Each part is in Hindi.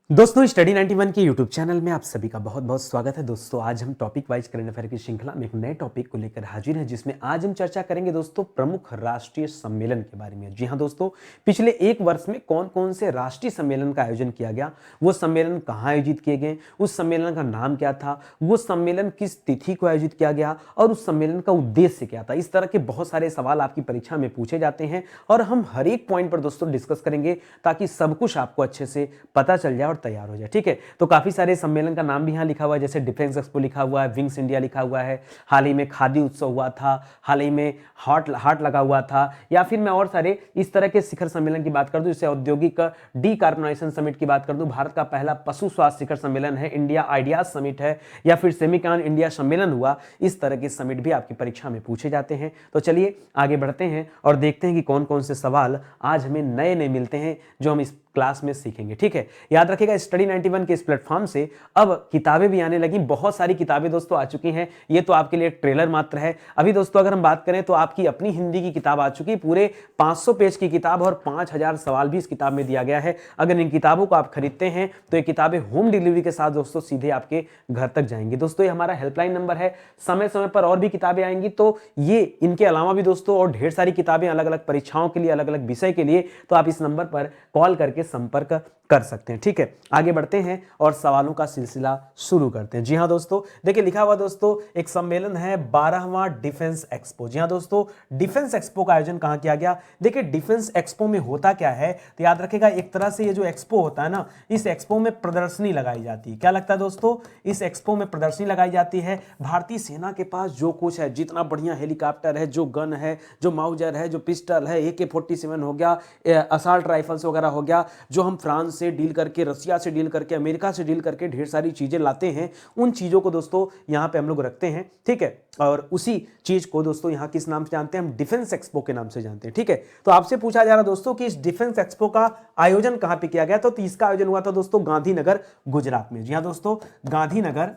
दोस्तों स्टडी 91 के यूट्यूब चैनल में आप सभी का बहुत बहुत स्वागत है। दोस्तों आज हम टॉपिक वाइज करंट अफेयर की श्रृंखला में एक नए टॉपिक को लेकर हाजिर हैं, जिसमें आज हम चर्चा करेंगे दोस्तों प्रमुख राष्ट्रीय सम्मेलन के बारे में। जी हां दोस्तों, पिछले एक वर्ष में कौन कौन से राष्ट्रीय सम्मेलन का आयोजन किया गया, वो सम्मेलन कहाँ आयोजित किए गए, उस सम्मेलन का नाम क्या था, वो सम्मेलन किस तिथि को आयोजित किया गया और उस सम्मेलन का उद्देश्य क्या था। इस तरह के बहुत सारे सवाल आपकी परीक्षा में पूछे जाते हैं और हम हर एक पॉइंट पर दोस्तों डिस्कस करेंगे ताकि सब कुछ आपको अच्छे से पता चल जाए और तैयार हो जाए। ठीक है, तो काफी सारे सम्मेलन का नाम भी यहां लिखा हुआ है, जैसे डिफेंस एक्सपो लिखा हुआ है, विंग्स इंडिया लिखा हुआ है, हाल ही में खादी उत्सव हुआ था, हाल ही में हार्ट लगा हुआ था, या फिर मैं और सारे इस तरह के शिखर सम्मेलन की बात कर दूं, जैसे औद्योगिक डीकार्बोनाइजेशन समिट की बात कर दूं, भारत का पहला पशु स्वास्थ्य शिखर सम्मेलन है, इंडिया आइडियाज समिट है, या फिर सेमिकॉन इंडिया सम्मेलन हुआ। इस तरह के समिट भी आपकी परीक्षा में पूछे जाते हैं। तो चलिए आगे बढ़ते हैं और देखते हैं कि कौन कौन से सवाल आज हमें नए नए मिलते हैं जो हम इस क्लास में सीखेंगे। ठीक है, याद रखिएगा स्टडी 91 के इस प्लेटफॉर्म से अब किताबें भी आने लगी, बहुत सारी किताबें दोस्तों आ चुकी हैं। ये तो आपके लिए ट्रेलर मात्र है। अभी दोस्तों अगर हम बात करें तो आपकी अपनी हिंदी की किताब आ चुकी है, पूरे 500 पेज की किताब और 5000 सवाल भी इस किताब में दिया गया है। अगर इन किताबों को आप खरीदते हैं तो ये किताबें होम डिलीवरी के साथ दोस्तों सीधे आपके घर तक जाएंगी। दोस्तों ये हमारा हेल्पलाइन नंबर है, समय समय पर और भी किताबें आएंगी, तो ये इनके अलावा भी दोस्तों और ढेर सारी किताबें अलग अलग परीक्षाओं के लिए, अलग अलग विषय के लिए, तो आप इस नंबर पर कॉल करके संपर्क कर सकते हैं। ठीक है, आगे बढ़ते हैं और सवालों का सिलसिला शुरू करते हैं। जी हां दोस्तों, देखिए लिखा हुआ दोस्तों एक सम्मेलन है 12वां डिफेंस एक्सपो। जी हां दोस्तों, डिफेंस एक्सपो का आयोजन कहां किया गया। देखिए डिफेंस एक्सपो में होता क्या है, तो याद रखिएगा एक तरह से ये जो एक्सपो होता है ना, इस एक्सपो में प्रदर्शनी लगाई जाती है। क्या लगता है दोस्तों, इस एक्सपो में प्रदर्शनी लगाई जाती है। भारतीय सेना के पास जो कुछ है, जितना बढ़िया हेलीकॉप्टर है, जो गन है, जो माउजर है, जो पिस्टल है, AK-47 हो गया, असॉल्ट राइफल्स वगैरह हो गया, जो हम फ्रांस से डील करके, रसिया से डील करके, अमेरिका से डील करके ढेर सारी चीजें लाते हैं, उन चीजों को दोस्तों यहां पे हम लोग रखते हैं। ठीक है, और उसी चीज को दोस्तों यहां किस नाम से जानते हैं, हम डिफेंस एक्सपो के नाम से जानते हैं। ठीक है, तो आपसे पूछा जा रहा दोस्तों कि इस डिफेंस एक्सपो का आयोजन कहां पे किया गया, तो इसका आयोजन हुआ था दोस्तों गांधीनगर, गुजरात में। जी हां दोस्तों, गांधीनगर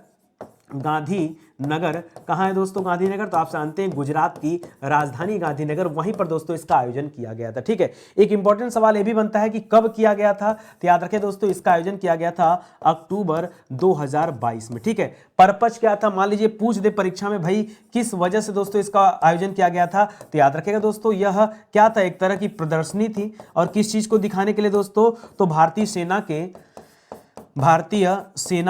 कहां है दोस्तों, गांधीनगर तो आप जानते हैं गुजरात की राजधानी गांधीनगर, वहीं पर दोस्तों इसका आयोजन किया गया था। ठीक है, एक इंपॉर्टेंट सवाल यह भी बनता है कि कब किया गया था, तो याद रखें दोस्तों इसका आयोजन किया गया था अक्टूबर 2022 में। ठीक है, पर्पज क्या था, मान लीजिए पूछ दे परीक्षा में भाई किस वजह से दोस्तों इसका आयोजन किया गया था, तो याद रखेगा दोस्तों यह क्या था, एक तरह की प्रदर्शनी थी। और किस चीज को दिखाने के लिए दोस्तों, तो भारतीय सेना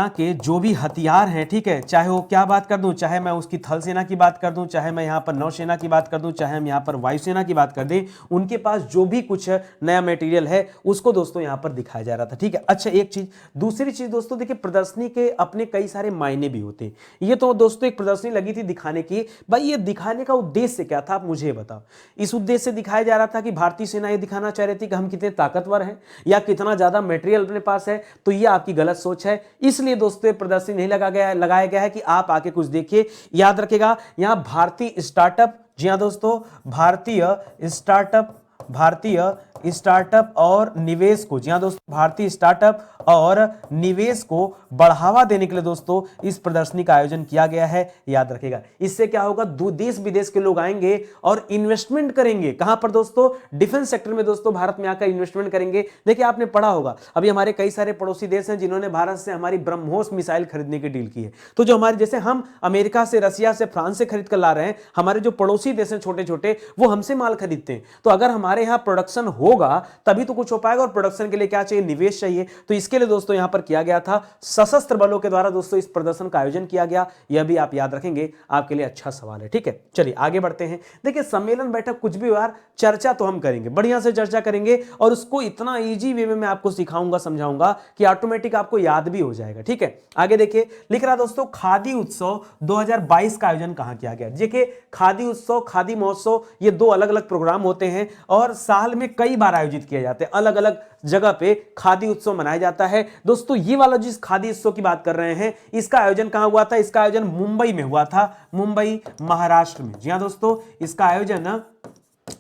के जो भी हथियार हैं, ठीक है, चाहे वो क्या बात कर दूं, चाहे मैं उसकी थल सेना की बात कर दूं, चाहे मैं यहां पर नौसेना की बात कर दूं, चाहे हम यहां पर वायुसेना की बात कर दें, उनके पास जो भी कुछ नया मटेरियल है उसको दोस्तों यहां पर दिखाया जा रहा था। ठीक है, अच्छा एक चीज, दूसरी चीज दोस्तों देखिए प्रदर्शनी के अपने कई सारे मायने भी होते हैं। ये तो दोस्तों एक प्रदर्शनी लगी थी दिखाने की, भाई ये दिखाने का उद्देश्य क्या था, आप मुझे बताओ। इस उद्देश्य से दिखाया जा रहा था कि भारतीय सेना ये दिखाना चाह रही थी कि हम कितने ताकतवर हैं या कितना ज्यादा मटेरियल अपने पास है, तो ये आपकी गलत सोच है। इसलिए दोस्तों प्रदर्शनी नहीं लगाया गया है कि आप आके कुछ देखिए। याद रखेगा यहां भारतीय स्टार्टअप, जी हां दोस्तों, भारतीय स्टार्टअप और निवेश को, जी हां दोस्तों, भारतीय स्टार्टअप और निवेश को बढ़ावा देने के लिए दोस्तों इस प्रदर्शनी का आयोजन किया गया है। याद रखेगा इससे क्या होगा, देश विदेश के लोग आएंगे और इन्वेस्टमेंट करेंगे। कहां पर दोस्तों, डिफेंस सेक्टर में दोस्तों भारत में आकर इन्वेस्टमेंट करेंगे। देखिए आपने पढ़ा होगा अभी हमारे कई सारे पड़ोसी देश हैं जिन्होंने भारत से हमारी ब्रह्मोस मिसाइल खरीदने की डील की है। तो जो हमारे, जैसे हम अमेरिका से, रसिया से, फ्रांस से खरीद कर ला रहे हैं, हमारे जो पड़ोसी देश हैं छोटे छोटे, वो हमसे माल खरीदते हैं। तो अगर हमारे यहां प्रोडक्शन होगा तभी तो कुछ हो पाएगा, और प्रोडक्शन के लिए क्या चाहिए, निवेश चाहिए। तो इसके लिए दोस्तों यहां पर किया गया था, सशस्त्र बलों के द्वारा दोस्तों इस प्रदर्शन का आयोजन किया गया। यह भी आप याद रखेंगे, आपके लिए अच्छा सवाल है। ठीक है, चलिए आगे बढ़ते हैं। देखिए सम्मेलन बैठक कुछ भी यार, चर्चा तो हम करेंगे, बढ़िया से चर्चा करेंगे और उसको इतना इजी वे में मैं आपको सिखाऊंगा, समझाऊंगा कि ऑटोमेटिक आपको याद भी हो जाएगा। ठीक है, आगे देखिए लिख रहा दोस्तों खादी उत्सव 2022 का आयोजन कहां किया गया। देखिए खादी उत्सव, खादी महोत्सव, ये दो अलग अलग प्रोग्राम होते हैं और साल में कई बार आयोजित किए जाते हैं। अलग अलग जगह पे खादी उत्सव मनाया जाता है। दोस्तों ये वाला जिस खादी उत्सव की बात कर रहे हैं, इसका आयोजन कहां हुआ था, इसका आयोजन मुंबई में हुआ था, मुंबई महाराष्ट्र में। जी हां दोस्तों, इसका आयोजन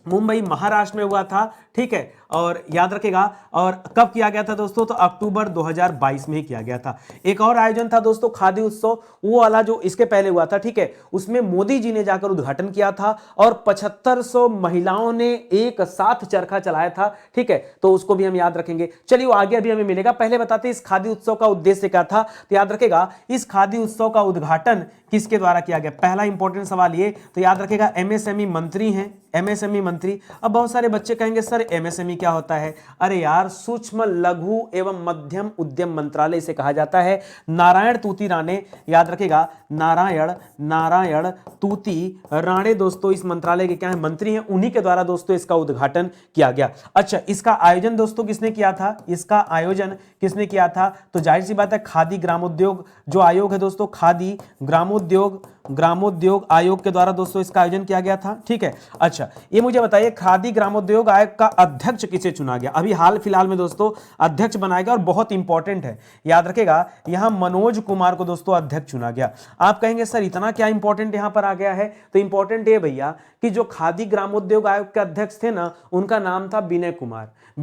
मुंबई महाराष्ट्र में हुआ था। ठीक है, और याद रखेगा। और कब किया गया था दोस्तों, तो अक्टूबर 2022 में ही किया गया था। एक और आयोजन था दोस्तों खादी उत्सव, वो वाला जो इसके पहले हुआ था, ठीक है, उसमें मोदी जी ने जाकर उद्घाटन किया था और 7500 महिलाओं ने एक साथ चरखा चलाया था, ठीक है, तो उसको भी हम याद रखेंगे। चलिए वो आगे अभी हमें मिलेगा, पहले बताते हैं इस खादी उत्सव का उद्देश्य क्या था। तो याद रखेगा इस खादी उत्सव का उद्घाटन किसके द्वारा किया गया, पहला इंपॉर्टेंट सवाल ये, तो याद रखेगा एमएसएमई मंत्री हैं, एमएसएमई मंत्री। अब बहुत सारे बच्चे कहेंगे सर एमएसएमई क्या होता है, अरे यार सूक्ष्म लघु एवं मध्यम उद्यम मंत्रालय इसे कहा जाता है। नारायण तूती राणे, याद रखेगा नारायण तूती राणे दोस्तों इस मंत्रालय के क्या है, मंत्री हैं, उन्हीं के द्वारा दोस्तों इसका उद्घाटन किया गया। अच्छा, इसका आयोजन दोस्तों किसने किया था, इसका आयोजन किसने किया था, तो जाहिर सी बात है खादी ग्रामोद्योग जो आयोग है दोस्तों, खादी ग्रामोद्योग आयोग के द्वारा दोस्तों इसका आयोजन किया गया था, ठीक है। अच्छा, ये मुझे बताइए खादी ग्रामोद्योग आयोग का अध्यक्ष किसे चुना गया, अभी हाल फिलहाल में दोस्तों अध्यक्ष बनाया गया और बहुत इंपॉर्टेंट है, याद रखेगा यहां मनोज कुमार को दोस्तों अध्यक्ष चुना गया। आप कहेंगे सर इतना क्या इंपॉर्टेंट यहां पर आ गया है, तो इंपॉर्टेंट ये भैया कि जो खादी ग्रामोद्योग आयोग के अध्यक्ष थे ना, उनका नाम था विनय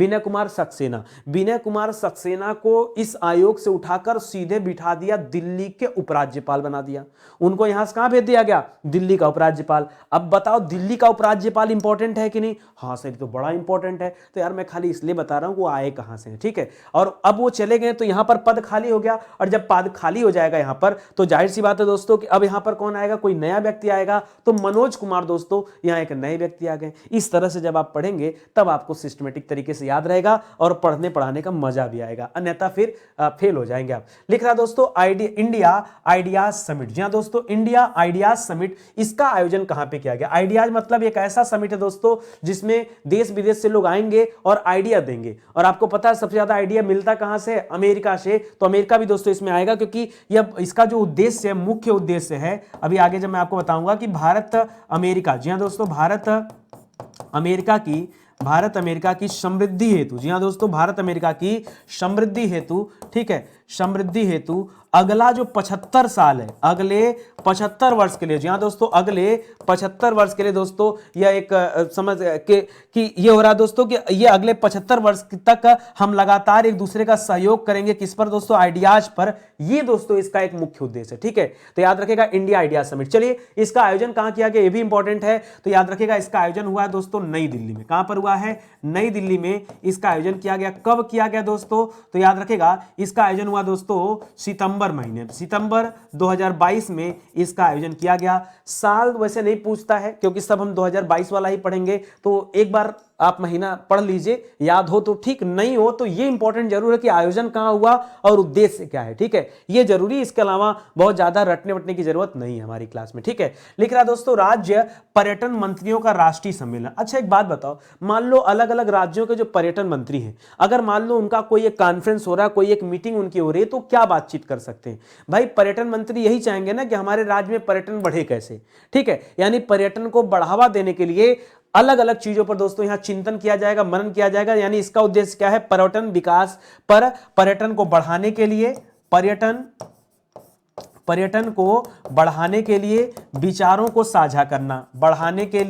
कुमार सक्सेना। विनय कुमार सक्सेना को इस आयोग से उठाकर सीधे बिठा दिया, दिल्ली के उपराज्यपाल बना दिया। उनको यहां से कहां भेज दिया गया, दिल्ली का उपराज्यपाल। अब बताओ दिल्ली का उपराज्यपाल इंपॉर्टेंट है कि नहीं, हाँ सर तो बड़ा इंपॉर्टेंट है। तो यार मैं खाली इसलिए बता रहा हूं वो आए कहां से, ठीक है। और अब वो चले गए तो यहां पर पद खाली हो गया, और जब पद खाली हो जाएगा यहां पर, तो जाहिर सी बात है दोस्तों कि अब यहां पर कौन आएगा, कोई नया व्यक्ति आएगा। तो मनोज कुमार दोस्तों यहां एक नए व्यक्ति आ गए। इस तरह से जब आप पढ़ेंगे तब आपको सिस्टमेटिक तरीके से याद रहेगा और पढ़ने पढ़ाने का मजा भी आएगा, अन्यथा फिर फेल हो जाएंगे आप। लिख रहा दोस्तों इंडिया आइडियाज समिट, जी हां दोस्तों इंडिया आइडियाज समिट, इसका आयोजन कहां पे किया गया। आइडियाज मतलब एक ऐसा समिट है दोस्तों जिसमें देश विदेश से लोग आएंगे और आइडिया देंगे, और आपको पता है सबसे ज्यादा आइडिया मिलता कहां से, अमेरिका से। तो अमेरिका भी दोस्तों इसमें आएगा, क्योंकि यह इसका जो उद्देश्य है, मुख्य उद्देश्य है, अभी आगे जब मैं आपको बताऊंगा कि भारत अमेरिका, जी हां दोस्तों भारत अमेरिका की समृद्धि हेतु, जी हां दोस्तों भारत अमेरिका की समृद्धि हेतु, ठीक है, समृद्धि हेतु अगला जो 75 साल है, अगले 75 वर्ष के लिए, जी हां दोस्तों अगले 75 वर्ष के लिए दोस्तों यह एक समझ कि ये हो रहा है दोस्तों कि ये अगले 75 वर्ष तक हम लगातार एक दूसरे का सहयोग करेंगे, किस पर दोस्तों, आइडियाज पर। ये दोस्तों इसका एक मुख्य उद्देश्य है, ठीक है। तो याद रखेगा इंडिया आइडिया समिट। चलिए इसका आयोजन कहां किया गया, ये भी इंपॉर्टेंट है। तो याद रखेगा इसका आयोजन हुआ है दोस्तों नई दिल्ली में। कहां पर हुआ है, नई दिल्ली में इसका आयोजन किया गया। कब किया गया दोस्तों, तो याद रखेगा इसका आयोजन हुआ दोस्तों सितंबर 2022 में इसका आयोजन किया गया। साल वैसे नहीं पूछता है क्योंकि सब हम 2022 वाला ही पढ़ेंगे, तो एक बार आप महीना पढ़ लीजिए, याद हो तो ठीक, नहीं हो तो ये इंपॉर्टेंट जरूर है कि आयोजन कहां हुआ और उद्देश्य क्या है, ठीक है, ये जरूरी। इसके अलावा बहुत ज्यादा रटने वटने की जरूरत नहीं है हमारी क्लास में, ठीक है। लिख रहा दोस्तों राज्य पर्यटन मंत्रियों का राष्ट्रीय सम्मेलन। अच्छा एक बात बताओ, मान लो अलग अलग राज्यों के जो पर्यटन मंत्री हैं, अगर मान लो उनका कोई एक कॉन्फ्रेंस हो रहा है, कोई एक मीटिंग उनकी हो रही है, तो क्या बातचीत कर सकते हैं भाई, पर्यटन मंत्री यही चाहेंगे ना कि हमारे राज्य में पर्यटन बढ़े कैसे, ठीक है। यानी पर्यटन को बढ़ावा देने के लिए अलग अलग चीजों पर दोस्तों यहां चिंतन किया जाएगा, मनन किया जाएगा। यानी इसका उद्देश्य क्या है, पर्यटन विकास पर, पर्यटन को बढ़ाने के लिए, पर्यटन को बढ़ाने के लिए विचारों को साझा करना, बढ़ाने के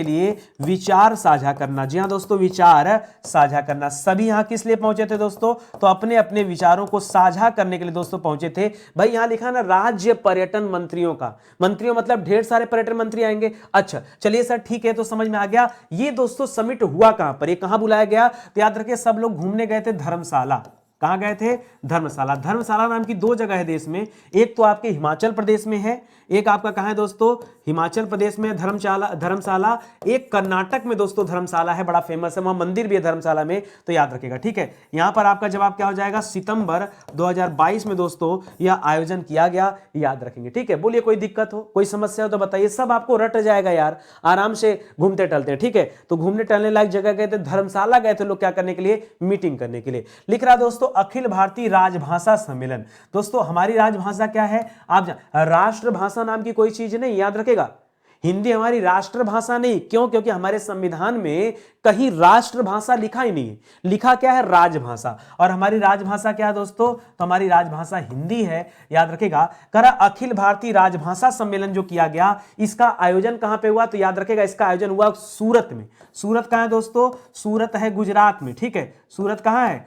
लिए विचार साझा करना। जी हां दोस्तों विचार साझा करना। सभी यहां किस लिए पहुंचे थे दोस्तों, तो अपने अपने विचारों को साझा करने के लिए दोस्तों पहुंचे थे। भाई यहां लिखा ना राज्य पर्यटन मंत्रियों का, मंत्रियों मतलब ढेर सारे पर्यटन मंत्री आएंगे। अच्छा चलिए सर ठीक है, तो समझ में आ गया। ये दोस्तों समिट हुआ कहां पर, ये कहां बुलाया गया, तो याद रखिए सब लोग घूमने गए थे धर्मशाला। कहां गए थे, धर्मशाला। धर्मशाला नाम की दो जगह है देश में, एक तो आपके हिमाचल प्रदेश में है, एक आपका कहां है दोस्तों, हिमाचल प्रदेश में धर्मशाला, एक कर्नाटक में दोस्तों धर्मशाला है, बड़ा फेमस है, वहां मंदिर भी है धर्मशाला में। तो याद रखिएगा, ठीक है। यहां पर आपका जवाब क्या हो जाएगा, सितंबर 2022 में दोस्तों यह आयोजन किया गया, याद रखेंगे, ठीक है। बोलिए कोई दिक्कत हो, कोई समस्या हो तो बताइए, सब आपको रट जाएगा यार, आराम से घूमते टहलते, ठीक है। तो घूमने टहलने लायक जगह गए थे, धर्मशाला गए थे लोग, क्या करने के लिए, मीटिंग करने के लिए। लिख रहा दोस्तों अखिल भारतीय राजभाषा सम्मेलन। दोस्तों हमारी राजभाषा क्या है, आप राष्ट्रभाषा नाम की कोई चीज नहीं, याद रखेगा। हिंदी हमारी राष्ट्रभाषा नहीं, क्यों? क्योंकि हमारे संविधान में कहीं राष्ट्रभाषा लिखा ही नहीं है, लिखा क्या है? राजभाषा। और हमारी राजभाषा क्या है दोस्तों? तो हमारी राजभाषा हिंदी है, याद रखेगा। करा अखिल भारतीय राजभाषा सम्मेलन जो किया गया, इसका आयोजन कहां पे हुआ? तो याद रखेगा इसका आयोजन हुआ सूरत में। सूरत कहां है दोस्तों? सूरत है गुजरात में, ठीक है। सूरत कहां है?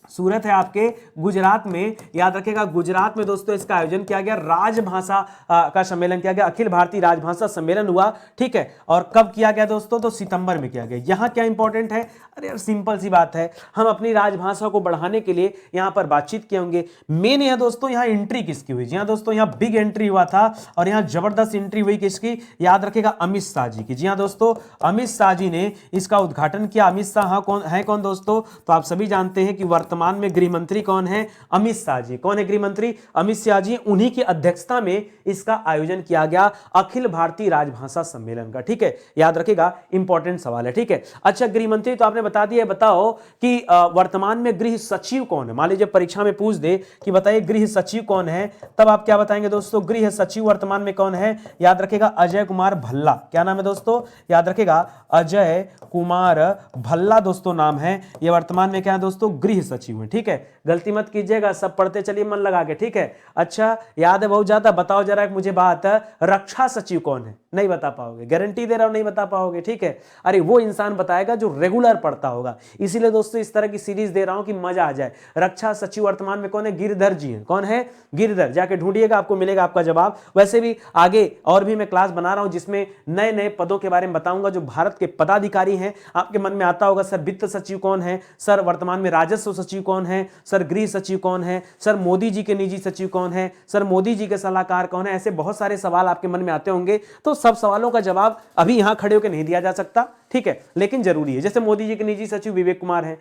सूरत है आपके गुजरात में, याद रखेगा। गुजरात में दोस्तों इसका आयोजन किया गया, राजभाषा का सम्मेलन किया गया, अखिल भारतीय राजभाषा सम्मेलन हुआ, ठीक है। और कब किया गया दोस्तों? तो सितंबर में किया गया। यहां क्या इंपॉर्टेंट है? अरे यार सिंपल सी बात है, हम अपनी राजभाषा को बढ़ाने के लिए यहां पर बातचीत किए होंगे। मेन यह दोस्तों यहां एंट्री किसकी हुई? जी हाँ दोस्तों, यहां बिग एंट्री हुआ था और यहां जबरदस्त एंट्री हुई किसकी? याद रखेगा अमित शाह जी की। जी हाँ दोस्तों, अमित शाह जी ने इसका उद्घाटन किया। अमित शाह कौन दोस्तों? तो आप सभी जानते हैं कि वर्तमान में गृह मंत्री कौन है? अमित शाह जी। कौन है गृह मंत्री? अमित शाह जी। उन्हीं की अध्यक्षता में इसका आयोजन किया गया अखिल भारतीय राजभाषा सम्मेलन का, ठीक है। याद रखिएगा, इंपॉर्टेंट सवाल है, ठीक है। अच्छा, गृह मंत्री तो आपने बता दिया, बताओ कि वर्तमान में गृह सचिव कौन है? मान लीजिए परीक्षा में पूछ दे कि बताइए गृह सचिव कौन है, तब आप क्या बताएंगे दोस्तों? गृह सचिव वर्तमान में कौन है? याद रखिएगा अजय कुमार भल्ला। क्या नाम है दोस्तों? याद रखिएगा अजय कुमार भल्ला दोस्तों नाम है। यह वर्तमान में क्या है दोस्तों? गृह सचिव है, ठीक है। गलती मत कीजिएगा, सब पढ़ते चलिए मन लगा के, ठीक है। अच्छा, याद है बहुत ज्यादा। बताओ जरा मुझे बात, रक्षा सचिव कौन है? नहीं बता पाओगे, गारंटी दे रहा हूं नहीं बता पाओगे, ठीक है। अरे वो इंसान बताएगा जो रेगुलर पढ़ता होगा, इसीलिए दोस्तों इस तरह की सीरीज दे रहा हूं कि मजा आ जाए। रक्षा सचिव वर्तमान में कौन है? गिरधर जी हैं। कौन है? गिरधर। जाके ढूंढिएगा, आपको मिलेगा आपका जवाब। वैसे भी आगे और भी मैं क्लास बना रहा हूं जिसमें नए नए पदों के बारे में बताऊंगा जो भारत के पदाधिकारी हैं। आपके मन में आता होगा सर वित्त सचिव कौन है, सर वर्तमान में राजस्व सचिव कौन है, सर गृह सचिव कौन है, सर मोदी जी के निजी सचिव कौन है, सर मोदी जी के सलाहकार कौन है। ऐसे बहुत सारे सवाल आपके मन में आते होंगे, तो सब सवालों का जवाब अभी यहां खड़े होकर नहीं दिया जा सकता, ठीक है, लेकिन जरूरी है। जैसे मोदी जी के निजी सचिव विवेक कुमार है,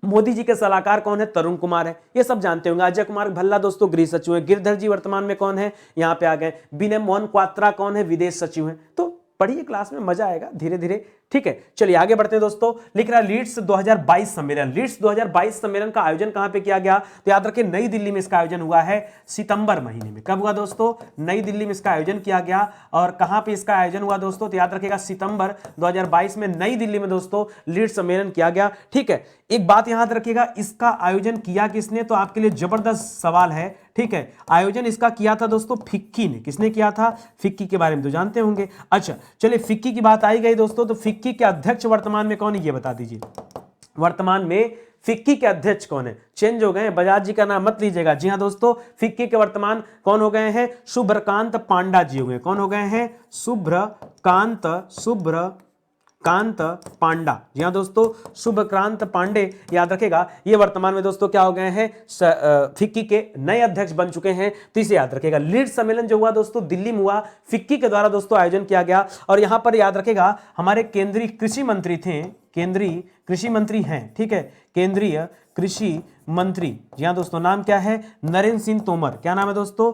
मोदी जी के सलाहकार कौन है? तरुण कुमार है, ये सब जानते होंगे। अजय कुमार भल्ला दोस्तों गृह सचिव है। गिरधर जी वर्तमान में कौन है? यहां पे आ गए। विनय मोहन क्वात्रा कौन है? विदेश सचिव है। तो पढ़िए, क्लास में मजा आएगा धीरे धीरे, ठीक है। चलिए आगे बढ़ते हैं दोस्तों। लिख रहा है लीड्स 2022 सम्मेलन। लीड्स 2022 सम्मेलन का आयोजन कहां पे किया गया? तो याद रखिए नई दिल्ली में इसका आयोजन हुआ है सितंबर महीने में। कब हुआ दोस्तों? नई दिल्ली में इसका आयोजन किया गया। और कहां पे इसका आयोजन हुआ दोस्तों? तो याद रखिएगा सितंबर 2022 में नई दिल्ली में दोस्तों लीड्स सम्मेलन किया गया, ठीक है। एक बात याद रखिएगा, इसका आयोजन किया किसने? तो आपके लिए जबरदस्त सवाल है, ठीक है। आयोजन इसका किया था दोस्तों फिक्की ने। किसने किया था? फिक्की के बारे में तो जानते होंगे। अच्छा चलिए, फिक्की की बात आई गई दोस्तों, तो फिक्की के अध्यक्ष वर्तमान में कौन है ये बता दीजिए। वर्तमान में फिक्की के अध्यक्ष कौन है? चेंज हो गए हैं, बजाज जी का नाम मत लीजिएगा। जी हां दोस्तों, फिक्की के वर्तमान कौन हो गए हैं? शुभ्रकांत पांडा जी हो गए। कौन हो गए हैं? शुभ्रकांत पांडा। जी हाँ दोस्तों, शुभक्रांत पांडे, याद रखेगा ये वर्तमान में दोस्तों क्या हो गए हैं? फिक्की के नए अध्यक्ष बन चुके हैं, तो इसे याद रखेगा। लीड्स सम्मेलन जो हुआ दोस्तों दिल्ली में हुआ, फिक्की के द्वारा दोस्तों आयोजन किया गया। और यहां पर याद रखेगा हमारे केंद्रीय कृषि मंत्री थे, केंद्रीय कृषि मंत्री हैं, ठीक है, केंद्रीय कृषि मंत्री। जी हाँ दोस्तों, नाम क्या है? नरेंद्र सिंह तोमर। क्या नाम है दोस्तों?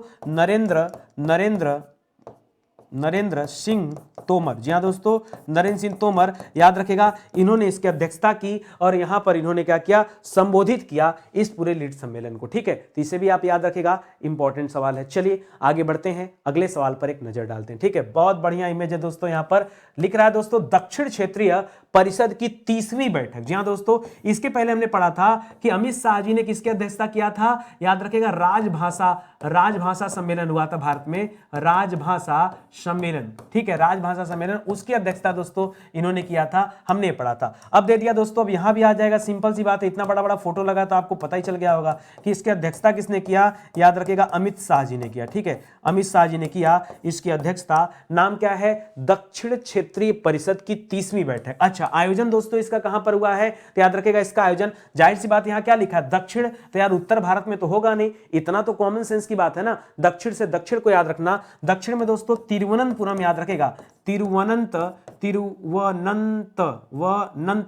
नरेंद्र सिंह तोमर। जी हाँ दोस्तों, नरेंद्र सिंह तोमर, याद रखेगा इन्होंने इसकी अध्यक्षता की और यहां पर इन्होंने क्या किया? संबोधित किया इस पूरे लीड सम्मेलन को, ठीक है। तो इसे भी आप याद रखेगा, इंपॉर्टेंट सवाल है। चलिए आगे बढ़ते हैं, अगले सवाल पर एक नजर डालते हैं, ठीक है। बहुत बढ़िया इमेज है दोस्तों, यहां पर लिख रहा है दोस्तों दक्षिण क्षेत्रीय परिषद की 30वीं बैठक। जी हाँ दोस्तों, इसके पहले हमने पढ़ा था कि अमित शाह जी ने किसकी अध्यक्षता किया था? याद रखेगा राजभाषा सम्मेलन हुआ था भारत में, राजभाषा सम्मेलन, ठीक है, राजभाषा सम्मेलन, उसकी अध्यक्षता दोस्तों इन्होंने किया था, हमने पढ़ा था। अब दे दिया दोस्तों, अब यहां भी आ जाएगा, सिंपल सी बात है, इतना बड़ा बड़ा फोटो लगा तो आपको पता ही चल गया होगा कि इसकी अध्यक्षता किसने किया। याद रखेगा अमित शाह जी ने किया, ठीक है, अमित शाह जी ने किया इसकी अध्यक्षता। नाम क्या है? दक्षिण क्षेत्रीय परिषद की 30वीं बैठक। अच्छा, आयोजन दोस्तों इसका कहां पर हुआ है? तो याद रखेगा इसका आयोजन, जाहिर सी बात यहां क्या लिखा है? दक्षिण, तो यार उत्तर भारत में तो होगा नहीं, इतना तो कॉमन सेंस की बात है ना। दक्षिण से दक्षिण को याद रखना, दक्षिण में दोस्तों तिरुवनंतपुरम, याद रखेगा तिरुवनंत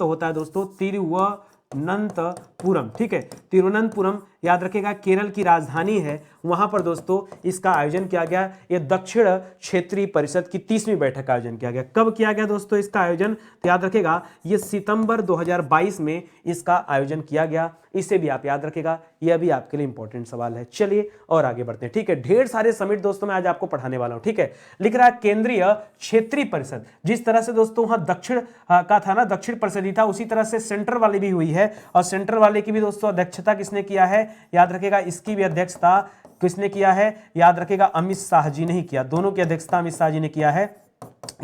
होता है दोस्तों, तिरुवनंतपुरम, ठीक है, तिरुवनंतपुरम याद रखेगा केरल की राजधानी है, वहां पर दोस्तों इसका आयोजन किया गया। ये दक्षिण क्षेत्रीय परिषद की 30वीं बैठक का आयोजन किया गया। कब किया गया दोस्तों इसका आयोजन, तो याद रखेगा ये सितंबर 2022 में इसका आयोजन किया गया। इसे भी आप याद रखेगा, यह भी आपके लिए इंपॉर्टेंट सवाल है। चलिए और आगे बढ़ते हैं, ठीक है। ढेर सारे समिट दोस्तों मैं आज आपको पढ़ाने वाला हूं, ठीक है। लिख रहा है केंद्रीय क्षेत्रीय परिषद, जिस तरह से दोस्तों वहां दक्षिण का था ना, दक्षिण परिषद था, उसी तरह से सेंट्रल वाली भी हुई है। और सेंट्रल वाले की भी दोस्तों अध्यक्षता किसने किया है, याद रखेगा इसकी भी अध्यक्षता किसने किया है, याद रखेगा अमित शाह जी ने ही किया। दोनों की अध्यक्षता अमित शाह जी ने किया है।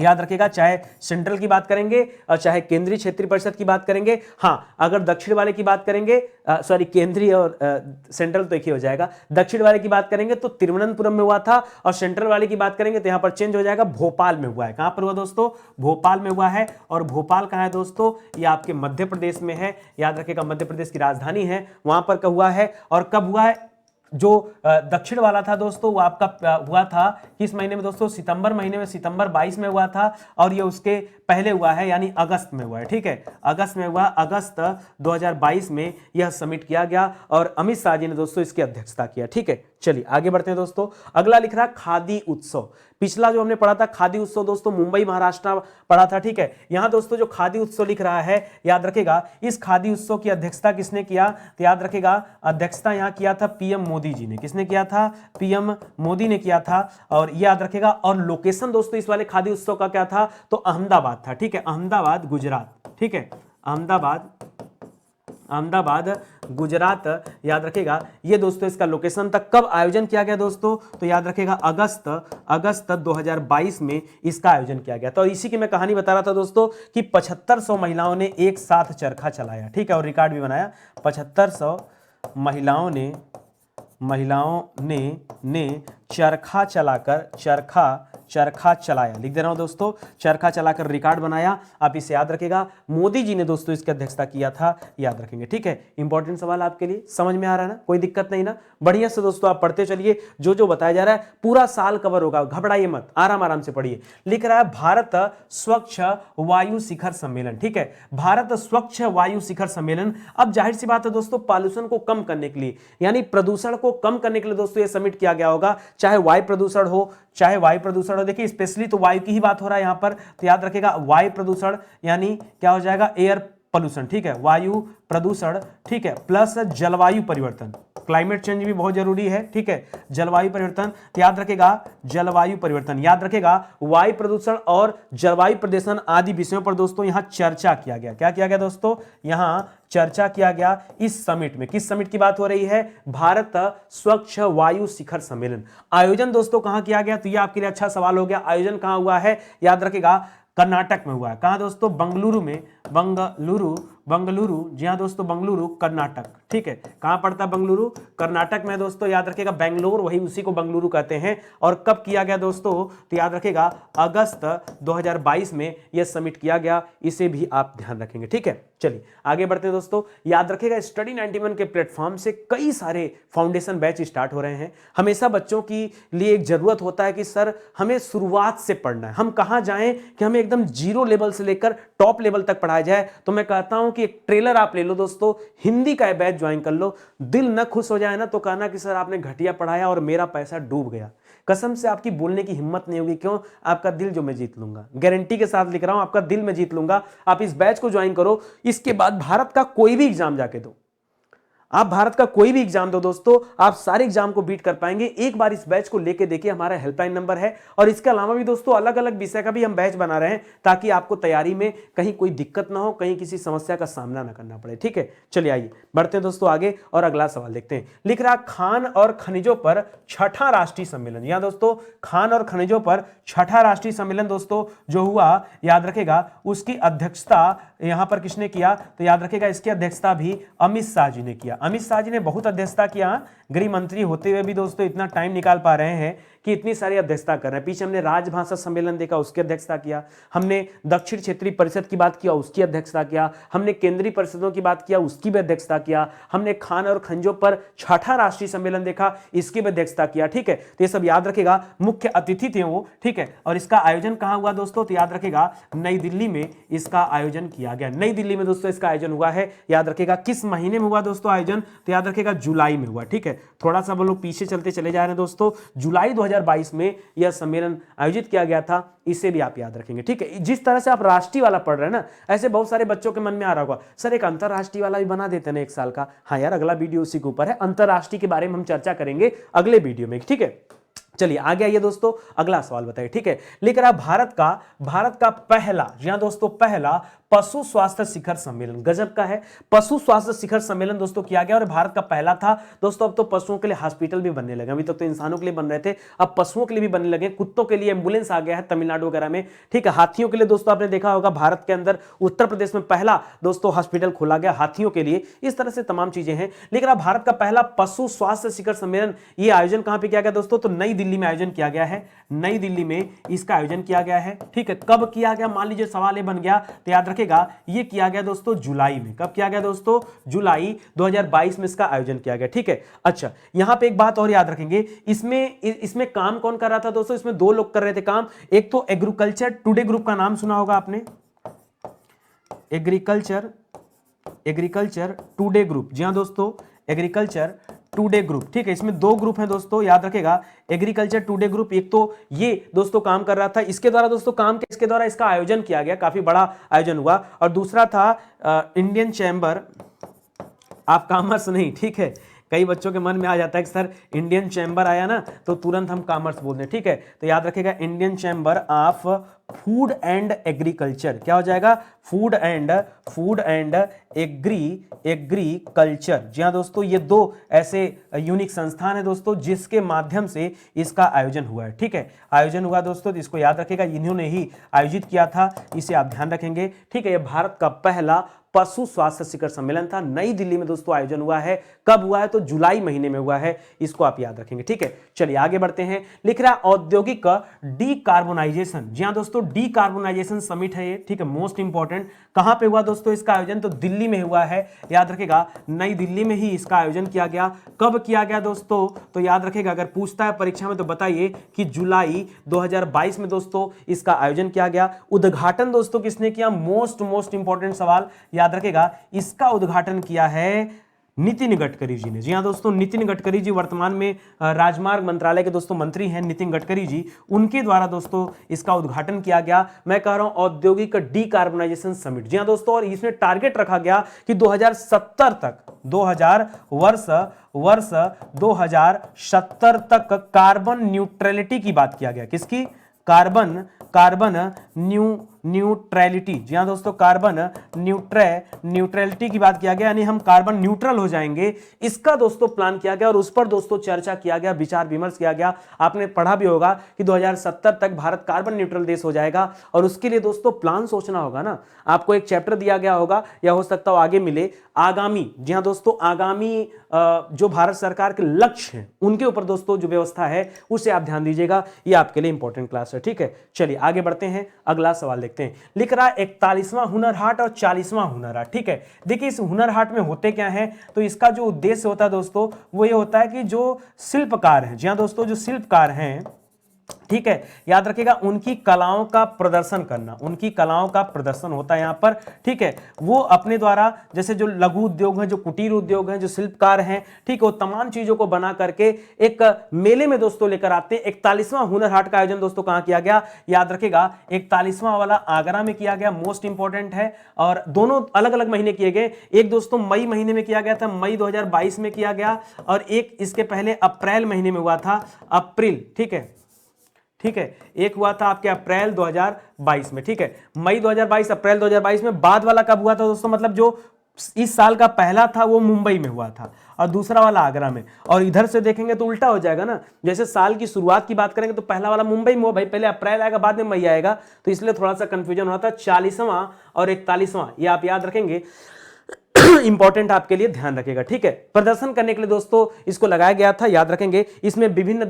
याद रखेगा, चाहे सेंट्रल की बात करेंगे और चाहे केंद्रीय क्षेत्रीय परिषद की बात करेंगे। हाँ, अगर दक्षिण वाले की बात करेंगे, सॉरी केंद्रीय और सेंट्रल तो एक ही हो जाएगा। दक्षिण वाले की बात करेंगे तो तिरुवनंतपुरम में हुआ था, और सेंट्रल वाले की बात करेंगे तो यहां पर चेंज हो जाएगा, भोपाल में हुआ है। कहां पर हुआ दोस्तों, भोपाल में हुआ है। और भोपाल कहां है दोस्तों, ये आपके मध्य प्रदेश में है। याद रखेगा मध्य प्रदेश की राजधानी है, वहां पर कब हुआ है और कब हुआ है। जो दक्षिण वाला था दोस्तों वो आपका हुआ था किस महीने में दोस्तों, सितंबर महीने में, सितंबर 22 में हुआ था। और ये उसके पहले हुआ है यानी अगस्त में हुआ है, ठीक है। अगस्त में हुआ, अगस्त 2022 में यह समिट किया गया और अमित शाह जी ने दोस्तों इसकी अध्यक्षता किया, ठीक है। चलिए आगे बढ़ते हैं दोस्तों। अगला लिख रहा खादी उत्सव। पिछला जो हमने पढ़ा था खादी उत्सव दोस्तों मुंबई महाराष्ट्र पढ़ा था, ठीक है। यहां दोस्तों जो खादी उत्सव लिख रहा है, याद रखेगा इस खादी उत्सव की अध्यक्षता किसने किया, तो याद रखेगा अध्यक्षता यहां किया था पीएम मोदी जी ने। किसने किया था, पीएम मोदी ने किया था। और याद रखेगा, और लोकेशन दोस्तों इस वाले खादी उत्सव का क्या था, तो अहमदाबाद था, ठीक है। अहमदाबाद गुजरात, ठीक है। अहमदाबाद गुजरात, याद रखेगा ये दोस्तों इसका लोकेशन था। कब आयोजन किया गया दोस्तों, तो याद रखेगा अगस्त 2022 में इसका आयोजन किया गया। तो इसी की मैं कहानी बता रहा था दोस्तों कि 7500 महिलाओं ने एक साथ चरखा चलाया, ठीक है, और रिकॉर्ड भी बनाया। 7500 महिलाओं ने चरखा चलाकर चरखा चलाया, लिख दे रहा हूं दोस्तों, चरखा चलाकर रिकॉर्ड बनाया। आप इसे याद रखेगा, मोदी जी ने दोस्तों इसकी अध्यक्षता किया था, याद रखेंगे, ठीक है। इंपॉर्टेंट सवाल आपके लिए, समझ में आ रहा है ना, कोई दिक्कत नहीं ना। बढ़िया से दोस्तों आप पढ़ते चलिए, जो जो बताया जा रहा है पूरा साल कवर होगा, घबराइए मत, आराम से पढ़िए। लिख रहा है भारत स्वच्छ वायु शिखर सम्मेलन, ठीक है। भारत स्वच्छ वायु शिखर सम्मेलन। अब जाहिर सी बात है दोस्तों, पॉल्यूशन को कम करने के लिए, यानी प्रदूषण को कम करने के लिए दोस्तों ये समिट किया गया होगा। चाहे वायु प्रदूषण हो, देखिए स्पेशली तो वायु की ही बात हो रहा है यहां पर। तो याद रखेगा वायु प्रदूषण यानी क्या हो जाएगा, एयर पोल्यूशन, ठीक है, वायु प्रदूषण, ठीक है, प्लस जलवायु परिवर्तन। क्लाइमेट चेंज भी बहुत जरूरी है, ठीक है। जलवायु परिवर्तन, तो याद रखेगा जलवायु परिवर्तन, याद रखेगा वायु प्रदूषण और जलवायु प्रदूषण आदि विषयों पर दोस्तों यहां चर्चा किया गया। क्या किया गया दोस्तों, यहां चर्चा किया गया इस समिट में। किस समिट की बात हो रही है, भारत स्वच्छ वायु शिखर सम्मेलन। आयोजन दोस्तों कहां किया गया, तो यह आपके लिए अच्छा सवाल हो गया। आयोजन कहां हुआ है, याद रखेगा कर्नाटक में हुआ है। कहां दोस्तों, बंगलुरु में, बंगलुरु, जी हाँ दोस्तों, बंगलुरु कर्नाटक, ठीक है। कहां पड़ता है बंगलुरु, कर्नाटक में दोस्तों, याद रखेगा बेंगलोर, वही उसी को बंगलुरु कहते हैं। और कब किया गया दोस्तों, तो याद रखेगा अगस्त 2022 में यह समिट किया गया। इसे भी आप ध्यान रखेंगे, ठीक है। चलिए आगे बढ़ते हैं दोस्तों। याद रखेगा स्टडी 91 के प्लेटफॉर्म से कई सारे फाउंडेशन बैच स्टार्ट हो रहे हैं। हमेशा बच्चों की लिए एक जरूरत होता है कि सर हमें शुरुआत से पढ़ना है, हम कहां जाएं कि हमें एकदम जीरो लेवल से लेकर टॉप लेवल तक पढ़ाया जाए। तो मैं कहता हूं कि एक ट्रेलर आप ले लो दोस्तों, हिंदी का बैच ज्वाइन कर लो। दिल न खुश हो जाए ना तो कहना कि सर आपने घटिया पढ़ाया और मेरा पैसा डूब गया। कसम से आपकी बोलने की हिम्मत नहीं होगी। क्यों, आपका दिल जो मैं जीत लूंगा, गारंटी के साथ लिख रहा हूं, आपका दिल मैं जीत लूंगा। आप इस बैच को ज्वाइन करो। इसके बाद भारत का कोई भी एग्जाम जाके दो, आप भारत का कोई भी एग्जाम दो दोस्तों, आप सारे एग्जाम को बीट कर पाएंगे। एक बार इस बैच को लेके देखिए, हमारा हेल्पलाइन नंबर है। और इसके अलावा भी दोस्तों अलग अलग विषय का भी हम बैच बना रहे हैं, ताकि आपको तैयारी में कहीं कोई दिक्कत ना हो, कहीं किसी समस्या का सामना ना करना पड़े, ठीक है। चलिए आइए बढ़ते हैं दोस्तों आगे और अगला सवाल देखते हैं। लिख रहा खान और खनिजों पर छठा राष्ट्रीय सम्मेलन। यहां दोस्तों खान और खनिजों पर छठा राष्ट्रीय सम्मेलन दोस्तों जो हुआ, याद रखेगा उसकी अध्यक्षता यहां पर किसने किया, तो याद रखेगा इसकी अध्यक्षता भी अमित शाह जी ने किया। अमित शाह जी ने बहुत अध्यक्षता किया, गृह मंत्री होते हुए भी दोस्तों इतना टाइम निकाल पा रहे हैं कि इतनी सारी अध्यक्षता कर रहे हैं। पीछे हमने राजभाषा सम्मेलन देखा, उसकी अध्यक्षता किया, हमने दक्षिण क्षेत्रीय परिषद की बात किया, उसकी अध्यक्षता किया, हमने केंद्रीय परिषदों की बात किया, उसकी भी अध्यक्षता किया, हमने खान और खनिजों पर छठा राष्ट्रीय सम्मेलन देखा, इसकी भी अध्यक्षता किया। ठीक है, तो ये सब याद रखेगा, मुख्य अतिथि थे वो। ठीक है, और इसका आयोजन कहां हुआ दोस्तों, तो याद रखेगा नई दिल्ली में इसका आयोजन किया गया। नई दिल्ली में दोस्तों इसका आयोजन हुआ है, याद रखेगा। किस महीने में हुआ दोस्तों आयोजन, तो याद रखेगा जुलाई में हुआ। ठीक है, थोड़ा सा हम लोग पीछे चलते चले जा रहे हैं दोस्तों, जुलाई 2022 में यह सम्मेलन आयोजित किया गया था, इसे भी आप याद रखेंगे। ठीक है, जिस तरह से आप राष्ट्रीय वाला पढ़ रहे हैं ना, ऐसे बहुत सारे बच्चों के मन में आ रहा होगा, सर एक अंतरराष्ट्रीय वाला भी बना देते हैं एक साल का। हाँ यार, अगला वीडियो उसी के ऊपर है, अंतरराष्ट्रीय के बारे में हम चर्चा करेंगे अगले वीडियो में। ठीक है, चलिए आगे आइए दोस्तों, अगला सवाल बताइए। ठीक है, लेकर आप भारत का पहला, जी हाँ दोस्तों, पहला पशु स्वास्थ्य शिखर सम्मेलन, गजब का है, पशु स्वास्थ्य शिखर सम्मेलन दोस्तों किया गया और भारत का पहला था दोस्तों। अब तो पशुओं के लिए हॉस्पिटल भी बनने लगे, अभी तक तो इंसानों के लिए बन रहे थे, अब पशुओं के लिए भी बनने लगे, कुत्तों के लिए एम्बुलेंस आ गया है तमिलनाडु वगैरह में। ठीक है, हाथियों के लिए दोस्तों आपने देखा होगा भारत के अंदर उत्तर प्रदेश में पहला दोस्तों हॉस्पिटल खोला गया हाथियों के लिए। इस तरह से तमाम चीजें हैं। लेकिन अब भारत का पहला पशु स्वास्थ्य शिखर सम्मेलन, ये आयोजन कहां पर किया गया दोस्तों, तो नई दिल्ली में आयोजन किया गया है, नई दिल्ली में इसका आयोजन किया गया है। ठीक है, कब किया गया, मान लीजिए सवाल ये बन गया तो याद रखेगा, ये किया गया दोस्तों जुलाई में। कब किया गया दोस्तों, जुलाई 2022 में इसका आयोजन किया गया। ठीक है, अच्छा यहां पे एक बात और याद रखेंगे, इसमें काम कौन कर रहा था दोस्तों, इसमें दो लोग कर रहे थे काम। एक तो एग्रीकल्चर टुडे ग्रुप का नाम सुना होगा आपने, एग्रीकल्चर टुडे ग्रुप, जी हां दोस्तों, एग्रीकल्चर टुडे ग्रुप। ठीक है, इसमें दो ग्रुप हैं दोस्तों, याद रखेगा, एग्रीकल्चर टुडे ग्रुप। एक तो ये दोस्तों काम कर रहा था, इसके द्वारा दोस्तों काम, इसके द्वारा इसका आयोजन किया गया, काफी बड़ा आयोजन हुआ। और दूसरा था इंडियन चैम्बर ऑफ कॉमर्स, नहीं, ठीक है, कई बच्चों के मन में आ जाता है कि सर इंडियन चैम्बर आया ना तो तुरंत हम कॉमर्स बोल दें। ठीक है, तो याद रखेगा Indian chamber of food and agriculture, क्या हो जाएगा, फूड एंड एग्रीकल्चर। जी हाँ दोस्तों, ये दो ऐसे यूनिक संस्थान है दोस्तों जिसके माध्यम से इसका आयोजन हुआ है। ठीक है, आयोजन हुआ दोस्तों, तो इसको याद रखेगा, इन्होंने ही आयोजित किया था, इसे आप ध्यान रखेंगे। ठीक है, ये भारत का पहला पशु स्वास्थ्य शिखर सम्मेलन था, नई दिल्ली में दोस्तों आयोजन हुआ है। कब हुआ है, तो जुलाई महीने में हुआ है, इसको आप याद रखेंगे। ठीक है, चलिए आगे बढ़ते हैं। लिख रहा है औद्योगिक डीकार्बोनाइजेशन, जी हाँ दोस्तों, डीकार्बोनाइजेशन समिट है ये। ठीक है, मोस्ट इंपॉर्टेंट, कहां पे हुआ दोस्तों इसका आयोजन, तो दिल्ली में हुआ है, याद रखेगा, नई दिल्ली में ही इसका आयोजन किया गया। कब किया गया दोस्तों, तो याद रखेगा, अगर पूछता है परीक्षा में तो बताइए कि जुलाई 2022 में दोस्तों इसका आयोजन किया गया। उद्घाटन दोस्तों किसने किया, मोस्ट इंपॉर्टेंट सवाल, याद रखेगा, इसका उद्घाटन किया है नितिन गडकरी जी ने। जी हाँ दोस्तों, नितिन गडकरी जी वर्तमान में राजमार्ग मंत्रालय के दोस्तों मंत्री हैं, नितिन गडकरी जी, उनके द्वारा दोस्तों इसका उद्घाटन किया गया। मैं कह रहा हूं औद्योगिक डीकार्बोनाइजेशन समिट, जी हाँ दोस्तों, और इसमें टारगेट रखा गया कि 2070 तक, वर्ष 2070 तक कार्बन न्यूट्रलिटी की बात किया गया। किसकी, कार्बन न्यूट्रलिटी, जी हाँ दोस्तों, कार्बन न्यूट्रलिटी की बात किया गया, यानी हम कार्बन न्यूट्रल हो जाएंगे, इसका दोस्तों प्लान किया गया और उस पर दोस्तों चर्चा किया गया, विचार विमर्श किया गया। आपने पढ़ा भी होगा कि 2070 तक भारत कार्बन न्यूट्रल देश हो जाएगा और उसके लिए दोस्तों प्लान सोचना होगा ना। आपको एक चैप्टर दिया गया होगा या हो सकता हो आगे मिले, आगामी, जी हाँ दोस्तों, आगामी जो भारत सरकार के लक्ष्य हैं उनके ऊपर दोस्तों जो व्यवस्था है उसे आप ध्यान दीजिएगा, ये आपके लिए इंपॉर्टेंट क्लास है। ठीक है, चलिए आगे बढ़ते हैं, अगला सवाल देखते हैं। लिख रहा है 41वां हुनर हाट और 40वां हुनर हाट। ठीक है, देखिए इस हुनर हाट में होते क्या है, तो इसका जो उद्देश्य होता है दोस्तों वो ये होता है कि जो शिल्पकार हैं, जी हाँ दोस्तों, जो शिल्पकार हैं, ठीक है, याद रखिएगा, उनकी कलाओं का प्रदर्शन करना, उनकी कलाओं का प्रदर्शन होता है यहां पर। ठीक है, वो अपने द्वारा, जैसे जो लघु उद्योग हैं, जो कुटीर उद्योग हैं, जो शिल्पकार हैं, ठीक है, वो तमाम चीजों को बना करके एक मेले में दोस्तों लेकर आते हैं। 41वां हुनर हाट का आयोजन दोस्तों कहां किया गया, याद रखिएगा, 41वां वाला आगरा में किया गया, मोस्ट इंपॉर्टेंट है, और दोनों अलग अलग महीने किए गए। एक दोस्तों मई महीने में किया गया था, मई 2022 में किया गया, और एक इसके पहले अप्रैल महीने में हुआ था, अप्रैल। ठीक है, ठीक है, एक हुआ था आपके अप्रैल 2022 में। ठीक है, मई 2022, अप्रैल 2022 में। बाद वाला कब हुआ था दोस्तों, मतलब जो इस साल का पहला था वो मुंबई में हुआ था और दूसरा वाला आगरा में। और इधर से देखेंगे तो उल्टा हो जाएगा ना, जैसे साल की शुरुआत की बात करेंगे तो पहला वाला मुंबई में हुआ, भाई पहले अप्रैल आएगा बाद में मई आएगा, तो इसलिए थोड़ा सा कंफ्यूजन हुआ था। 40वां और 41वां ये आप याद रखेंगे। इंपॉर्टेंट आपके लिए ध्यान रखेगा, ठीक है। प्रदर्शन करने के लिए दोस्तों इसको लगाया गया था, याद रखेंगे। इसमें विभिन्न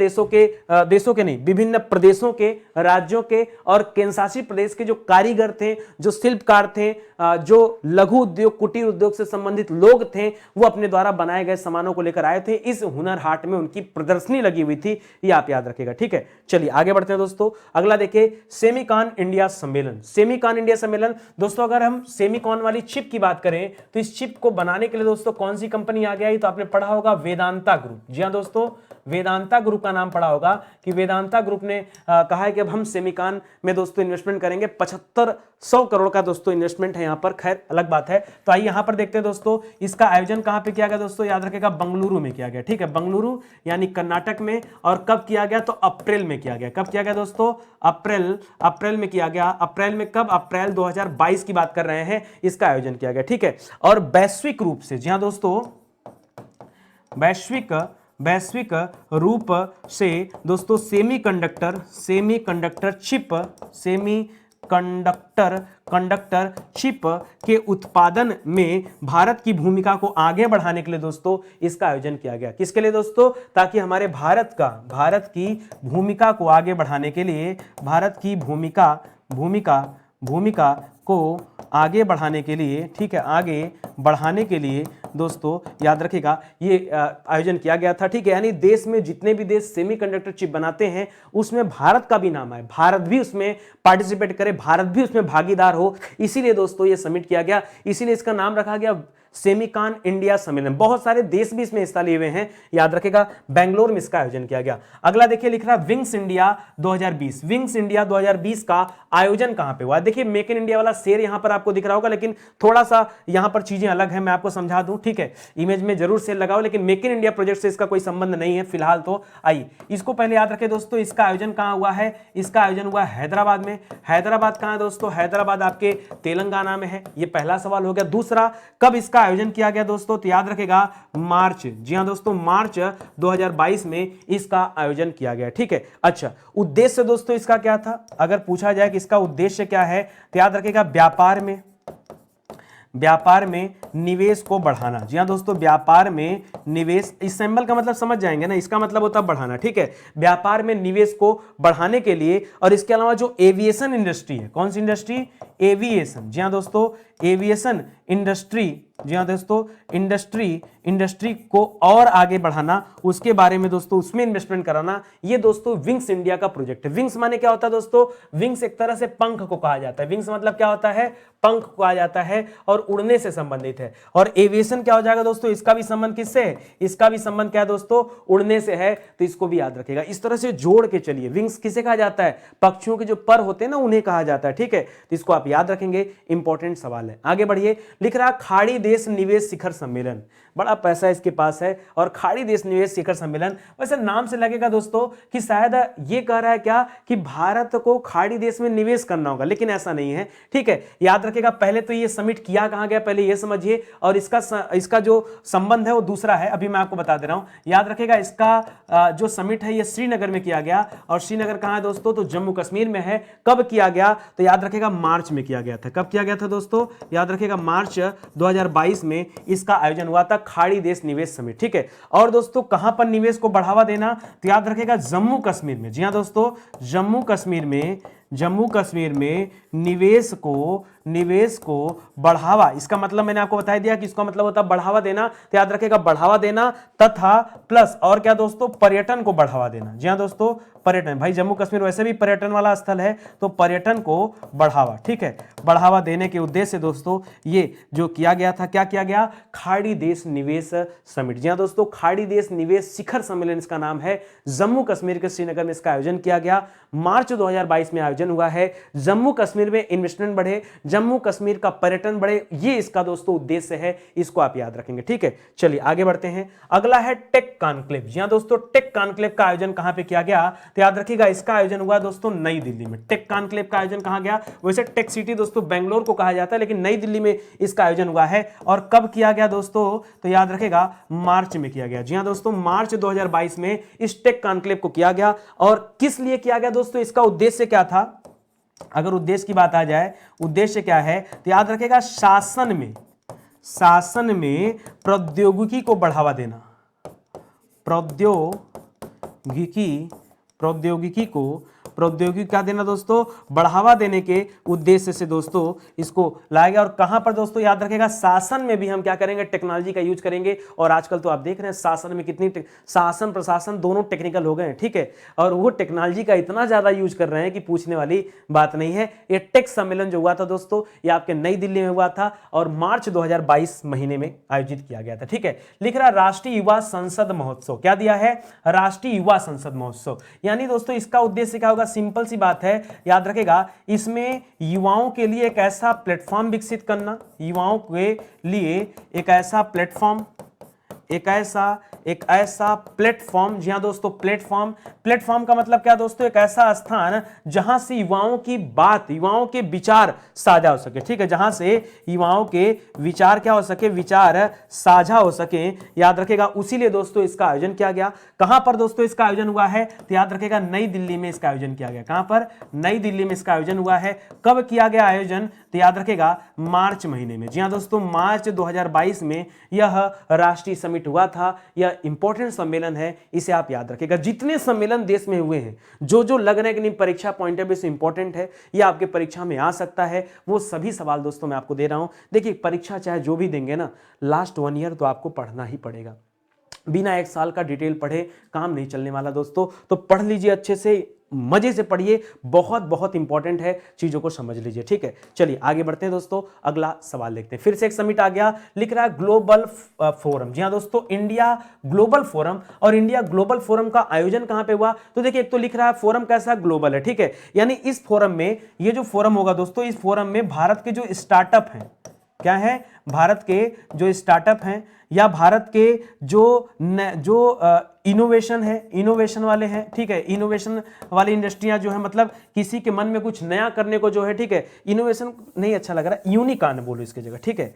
विभिन्न प्रदेशों के, राज्यों के और केंद्रशासित प्रदेश के जो कारीगर थे, जो शिल्पकार थे, जो लघु उद्योग, कुटीर उद्योग से संबंधित लोग थे, वो अपने द्वारा बनाए गए सामानों को लेकर आए थे। इस हुनर हाट में उनकी प्रदर्शनी लगी हुई थी, ये आप याद रखेगा, ठीक है। चलिए आगे बढ़ते हैं दोस्तों। अगला देखिए, सेमिकॉन इंडिया सम्मेलन। सेमिकॉन इंडिया सम्मेलन दोस्तों, अगर हम सेमिकॉन वाली चिप की बात करें तो इस चिप को बनाने के लिए दोस्तों कौन सी कंपनी आगे आई, तो आपने पढ़ा होगा वेदांता ग्रुप। जी हां दोस्तों, वेदांता ग्रुप का नाम पढ़ा होगा कि वेदांता ग्रुप ने कहा है कि अब हम सेमिकॉन में दोस्तों इन्वेस्टमेंट करेंगे। 7500 करोड़ का दोस्तों इन्वेस्टमेंट है यहां पर, खैर अलग बात है। तो आइए यहां पर देखते हैं दोस्तों, इसका आयोजन कहां पे किया गया दोस्तों, याद रखेगा बंगलुरु में किया गया, ठीक है, बंगलुरु यानी कर्नाटक में। और कब किया गया, तो अप्रैल में किया गया। कब किया गया दोस्तों, अप्रैल में किया गया। अप्रैल में कब, अप्रैल 2022 की बात कर रहे हैं, इसका आयोजन किया गया, ठीक है। और वैश्विक रूप से, जी हां दोस्तों, वैश्विक रूप से दोस्तों कंडक्टर चिप के उत्पादन में भारत की भूमिका को आगे बढ़ाने के लिए दोस्तों इसका आयोजन किया गया। किसके लिए दोस्तों, ताकि हमारे भारत की भूमिका को आगे बढ़ाने के लिए, भारत की भूमिका को आगे बढ़ाने के लिए, ठीक है, आगे बढ़ाने के लिए दोस्तों याद रखिएगा ये आयोजन किया गया था, ठीक है। यानी देश में जितने भी देश सेमीकंडक्टर चिप बनाते हैं उसमें भारत का भी नाम है, भारत भी उसमें पार्टिसिपेट करे, भारत भी उसमें भागीदार हो, इसीलिए दोस्तों ये समिट किया गया, इसीलिए इसका नाम रखा गया सेमिकॉन इंडिया सम्मेलन। बहुत सारे देश भी इसमें हिस्सा लिए हुए हैं, याद रखेगा। बेंगलोर में इसका आयोजन किया गया। अगला देखिए, लिख रहा विंग्स इंडिया 2020। विंग्स इंडिया 2020 का आयोजन कहां पे हुआ, देखिए मेक इन इंडिया वाला शेर यहां पर आपको दिख रहा होगा, लेकिन थोड़ा सा यहां पर चीजें अलग है, मैं आपको समझा दूं, ठीक है। इमेज में जरूर शेर लगाओ, लेकिन मेक इन इंडिया प्रोजेक्ट से इसका कोई संबंध नहीं है फिलहाल। तो आइए इसको पहले याद रखें दोस्तों, इसका आयोजन कहां हुआ है, इसका आयोजन हुआ हैदराबाद में। हैदराबाद कहां है दोस्तों, हैदराबाद आपके तेलंगाना में है, ये पहला सवाल हो गया। दूसरा, कब इसका आयोजन किया गया दोस्तों, तो याद रखेगा मार्च, जी हां दोस्तों, मार्च 2022 में इसका आयोजन किया गया, ठीक है। अच्छा, उद्देश्य दोस्तों इसका क्या था, अगर पूछा जाए कि इसका उद्देश्य क्या है, तो याद रखेगा व्यापार में निवेश को बढ़ाना। जी हां दोस्तों, व्यापार में निवेश, इस सिंबल का मतलब समझ जाएंगे ना, इसका मतलब होता है बढ़ाना, ठीक है। व्यापार में निवेश को बढ़ाने के लिए, और इसके अलावा जो एविएशन इंडस्ट्री है, कौन सी इंडस्ट्री, एविएशन, जी हां दोस्तों, एविएशन इंडस्ट्री, जी हां दोस्तों, इंडस्ट्री को और आगे बढ़ाना, उसके बारे में दोस्तों उसमें इन्वेस्टमेंट कराना, ये दोस्तों विंग्स इंडिया का प्रोजेक्ट है। विंग्स माने क्या होता है दोस्तों, विंग्स एक तरह से पंख को कहा जाता है। विंग्स मतलब क्या होता है, पंख को कहा जाता है, और उड़ने से संबंधित है। और एविएशन क्या हो जाएगा दोस्तों, इसका भी संबंध किससे है, इसका भी संबंध क्या है दोस्तों, उड़ने से है, तो इसको भी याद रखेगा। इस तरह से जोड़ के चलिए, विंग्स किसे कहा जाता है, पक्षियों के जो पर होते हैं ना, उन्हें कहा जाता है, ठीक है। तो इसको आप याद रखेंगे, इंपॉर्टेंट सवाल है। आगे बढ़िए, लिख रहा खाड़ी देश निवेश शिखर सम्मेलन, बड़ा पैसा इसके पास है, और खाड़ी देश निवेश शिखर सम्मेलन, वैसे नाम से लगेगा दोस्तों कि शायद ये कह रहा है क्या कि भारत को खाड़ी देश में निवेश करना होगा, लेकिन ऐसा नहीं है, ठीक है। याद रखेगा, पहले तो ये समिट किया कहां गया, पहले ये समझिए, और इसका जो संबंध है वो दूसरा है, अभी मैं आपको बता दे रहा हूं। याद रखेगा, इसका जो समिट है ये श्रीनगर में किया गया, और श्रीनगर कहां है दोस्तों, तो जम्मू कश्मीर में है। कब किया गया, तो याद रखेगा मार्च में किया गया था। कब किया गया था दोस्तों, याद रखेगा मार्च 2022 में इसका आयोजन हुआ था, खाड़ी देश निवेश समिट, ठीक है। और दोस्तों कहां पर निवेश को बढ़ावा देना, तो याद रखेगा जम्मू कश्मीर में। जी हां दोस्तों, जम्मू कश्मीर में निवेश को बढ़ावा, इसका मतलब मैंने आपको बता दिया कि इसका मतलब होता है बढ़ावा देना, तो याद रखेगा बढ़ावा देना, तथा प्लस और क्या दोस्तों, पर्यटन को बढ़ावा देना। जी हां दोस्तों, पर्यटन, भाई जम्मू कश्मीर वैसे भी पर्यटन वाला स्थल है, तो पर्यटन को बढ़ावा, ठीक है, बढ़ावा देने के उद्देश्य से दोस्तों ये जो किया गया था, क्या किया गया, खाड़ी देश निवेश समिट। जी हां दोस्तों, खाड़ी देश निवेश शिखर सम्मेलन इसका नाम है, जम्मू कश्मीर के श्रीनगर में इसका आयोजन किया गया, मार्च 2022 में आयोजन हुआ है। जम्मू कश्मीर में इन्वेस्टमेंट बढ़े, जम्मू कश्मीर का पर्यटन बढ़े, ये इसका दोस्तों उद्देश्य है, इसको आप याद रखेंगे, ठीक है। चलिए आगे बढ़ते हैं, अगला है टेक कॉन्क्लेव। जी हां दोस्तों, टेक कॉन्क्लेव का आयोजन कहां पे किया गया, तो याद रखिएगा इसका आयोजन हुआ दोस्तों नई दिल्ली में। टेक कॉन्क्लेव का आयोजन कहां गया, वैसे टेक सिटी दोस्तों बेंगलोर को कहा जाता है, लेकिन नई दिल्ली में इसका आयोजन हुआ है। और कब किया गया दोस्तों, तो याद रखेगा मार्च में किया गया। जी हां दोस्तों, मार्च 2022 में इस टेक कॉन्क्लेव को किया गया। और किस लिए किया गया दोस्तों, इसका उद्देश्य क्या था, अगर उद्देश्य की बात आ जाए, उद्देश्य क्या है, तो याद रखेगा शासन में प्रौद्योगिकी को बढ़ावा देना, प्रौद्योगिकी क्या देना दोस्तों, बढ़ावा देने के उद्देश्य से दोस्तों इसको लाया गया। और कहां पर दोस्तों, याद रखेगा शासन में भी हम क्या करेंगे, टेक्नोलॉजी का यूज करेंगे। और आजकल तो आप देख रहे हैं शासन में कितनी शासन प्रशासन दोनों टेक्निकल हो गए हैं, ठीक है। और वो टेक्नोलॉजी का इतना ज्यादा यूज कर रहे हैं कि पूछने वाली बात नहीं है। ये टेक सम्मेलन जो हुआ था दोस्तों, ये आपके नई दिल्ली में हुआ था और मार्च 2022 महीने में आयोजित किया गया था, ठीक है। लिख रहा राष्ट्रीय युवा संसद महोत्सव, क्या दिया है, राष्ट्रीय युवा संसद महोत्सव। यानी दोस्तों इसका उद्देश्य क्या होगा, सिंपल सी बात है, याद रखेगा, इसमें युवाओं के लिए एक ऐसा प्लेटफॉर्म विकसित करना, युवाओं के लिए एक ऐसा प्लेटफॉर्म, एक ऐसा प्लेटफॉर्म, जी हाँ दोस्तों, प्लेटफॉर्म का मतलब क्या दोस्तों, एक ऐसा स्थान जहां से युवाओं की बात, युवाओं के विचार साझा हो सके, ठीक है, जहां से युवाओं के विचार क्या हो सके, विचार साझा हो सके। याद रखेगा, उसीलिए दोस्तों इसका आयोजन किया गया। कहां पर दोस्तों इसका आयोजन हुआ है, तो याद रखेगा नई दिल्ली में इसका आयोजन किया गया। कहां पर, नई दिल्ली में इसका आयोजन हुआ है। कब किया गया आयोजन, तो याद रखेगा मार्च महीने में। जी हाँ दोस्तों, मार्च 2022 में यह राष्ट्रीय समिट हुआ था। यह इंपॉर्टेंट सम्मेलन है, इसे आप याद रखिएगा। जितने सम्मेलन देश में हुए हैं, जो लग रहे हैं कि नहीं परीक्षा पॉइंट ऑफ व्यू से इंपॉर्टेंट है, यह आपके परीक्षा में आ सकता है, वो सभी सवाल दोस्तों मैं आपको दे रहा हूं। देखिए, परीक्षा चाहे जो भी देंगे ना, लास्ट 1 ईयर तो आपको पढ़ना ही पड़ेगा। बिना 1 साल का डिटेल पढ़े काम नहीं चलने वाला दोस्तों। तो पढ़ लीजिए अच्छे से, मजे से पढ़िए, बहुत बहुत इंपॉर्टेंट है, चीजों को समझ लीजिए, ठीक है। चलिए आगे बढ़ते हैं दोस्तों, अगला सवाल देखते हैं। फिर से एक समिट आ गया, लिख रहा है ग्लोबल फोरम। जी हाँ दोस्तों, इंडिया ग्लोबल फोरम। और इंडिया ग्लोबल फोरम का आयोजन कहां पे हुआ, तो देखिए एक तो लिख रहा है फोरम कैसा, ग्लोबल है, ठीक है। यानी इस फोरम में, ये जो फोरम होगा दोस्तों, इस फोरम में भारत के जो स्टार्टअप हैं, क्या है, भारत के जो स्टार्टअप हैं या भारत के जो इनोवेशन है, इनोवेशन वाले हैं, ठीक है, इनोवेशन वाली इंडस्ट्रियां जो है, मतलब किसी के मन में कुछ नया करने को जो है, ठीक है, इनोवेशन नहीं अच्छा लग रहा है, यूनिकॉर्न बोलो इसकी जगह, ठीक है,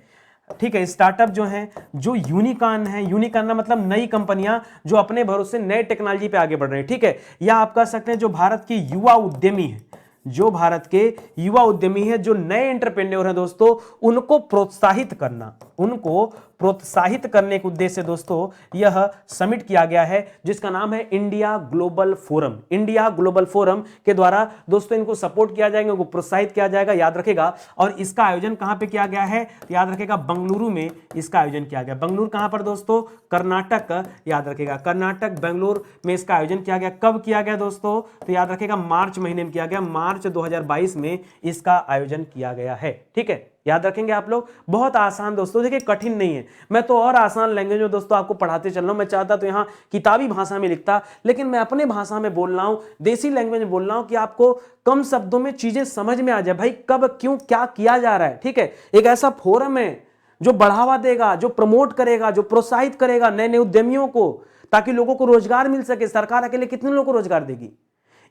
ठीक है। स्टार्टअप जो हैं, जो यूनिकॉर्न है, यूनिकॉर्न का मतलब नई कंपनियां जो अपने भरोसे नए टेक्नोलॉजी पे आगे बढ़ रही हैं, ठीक है। या आप कह सकते हैं जो भारत की युवा उद्यमी है, जो भारत के युवा उद्यमी है, जो नए एंटरप्रेन्योर हैं दोस्तों, उनको प्रोत्साहित करना, उनको प्रोत्साहित करने के उद्देश्य से दोस्तों यह समिट किया गया है, जिसका नाम है India global forum. India global forum के द्वारा दोस्तों इनको सपोर्ट किया जाएगा, उनको प्रोत्साहित किया जाएगा, याद रखेगा। और इसका आयोजन कहां पे किया गया है, याद रखेगा बेंगलुरु में इसका आयोजन किया गया। बेंगलुरु कहां पर दोस्तों, कर्नाटक, याद रखेगा, कर्नाटक बेंगलुरु में इसका आयोजन किया गया। कब किया गया दोस्तों, तो याद रखेगा मार्च महीने में किया गया, मार्च 2022 में इसका आयोजन किया गया है, ठीक है। याद रखेंगे आप लोग, बहुत आसान दोस्तों, देखिए कठिन नहीं है। मैं तो और आसान लैंग्वेज में दोस्तों आपको पढ़ाते चल रहा हूं। मैं चाहता तो यहां किताबी भाषा में लिखता, लेकिन मैं अपने भाषा में बोल रहा हूं, देसी लैंग्वेज में बोल रहा हूं कि आपको कम शब्दों में चीजें समझ में आ जाए, भाई कब क्यों क्या किया जा रहा है, ठीक है। एक ऐसा फोरम है जो बढ़ावा देगा, जो प्रमोट करेगा, जो प्रोत्साहित करेगा नए नए उद्यमियों को, ताकि लोगों को रोजगार मिल सके। सरकार अकेले कितने लोगों को रोजगार देगी,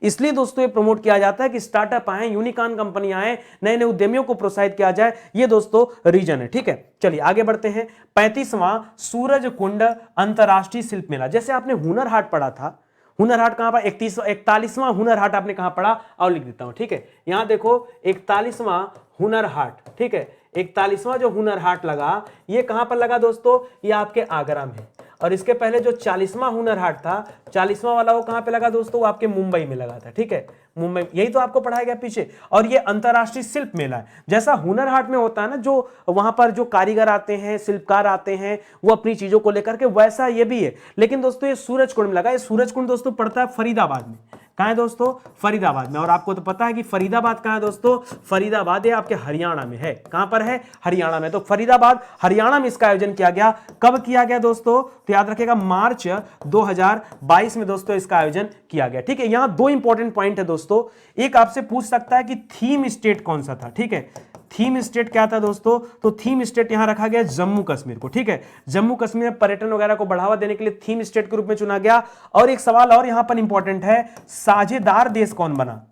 इसलिए दोस्तों ये प्रमोट किया जाता है कि स्टार्टअप आए, यूनिकॉर्न कंपनी आए, नए नए उद्यमियों को प्रोत्साहित किया जाए। ये दोस्तों रीजन है, ठीक है। चलिए आगे बढ़ते हैं। 35वां सूरजकुंड अंतरराष्ट्रीय शिल्प मेला। जैसे आपने हुनर हाट पढ़ा था, हुनर हाट कहां पर, 41वां हुनर हाट आपने कहां पढ़ा, और लिख देता हूं, ठीक है। यहां देखो 41वां हुनर हाट, ठीक है, 41वां जो हुनर हाट लगा, ये कहां पर लगा दोस्तों, ये आपके आगरा में। और इसके पहले जो 40वां हुनर हाट था, 40वां वाला वो कहां पे लगा दोस्तों, वो आपके मुंबई में लगा था, ठीक है, मुंबई। यही तो आपको पढ़ाया गया पीछे। और ये अंतरराष्ट्रीय शिल्प मेला है। जैसा हुनर हाट में होता है ना, जो वहां पर जो कारीगर आते हैं, शिल्पकार आते हैं, वो अपनी चीजों को लेकर के, वैसा ये भी है। लेकिन दोस्तों ये सूरजकुंड में लगा। ये सूरजकुंड दोस्तों पड़ता है फरीदाबाद में। कहां है दोस्तों, फरीदाबाद में। और आपको तो पता है कि फरीदाबाद कहां है दोस्तों, फरीदाबाद है आपके हरियाणा में है। कहां पर है, हरियाणा में। तो फरीदाबाद हरियाणा में इसका आयोजन किया गया। कब किया गया दोस्तों, तो याद रखिएगा मार्च 2022 में दोस्तों इसका आयोजन किया गया, ठीक है। यहां 2 इंपॉर्टेंट पॉइंट है दोस्तों। एक आपसे पूछ सकता है कि थीम स्टेट कौन सा था, ठीक है। थीम स्टेट क्या था दोस्तों, तो थीम स्टेट यहां रखा गया जम्मू कश्मीर को, ठीक है। जम्मू कश्मीर में पर्यटन वगैरह को बढ़ावा देने के लिए थीम स्टेट के रूप में चुना गया। और एक सवाल और यहां पर इंपॉर्टेंट है, साझेदार देश कौन बना,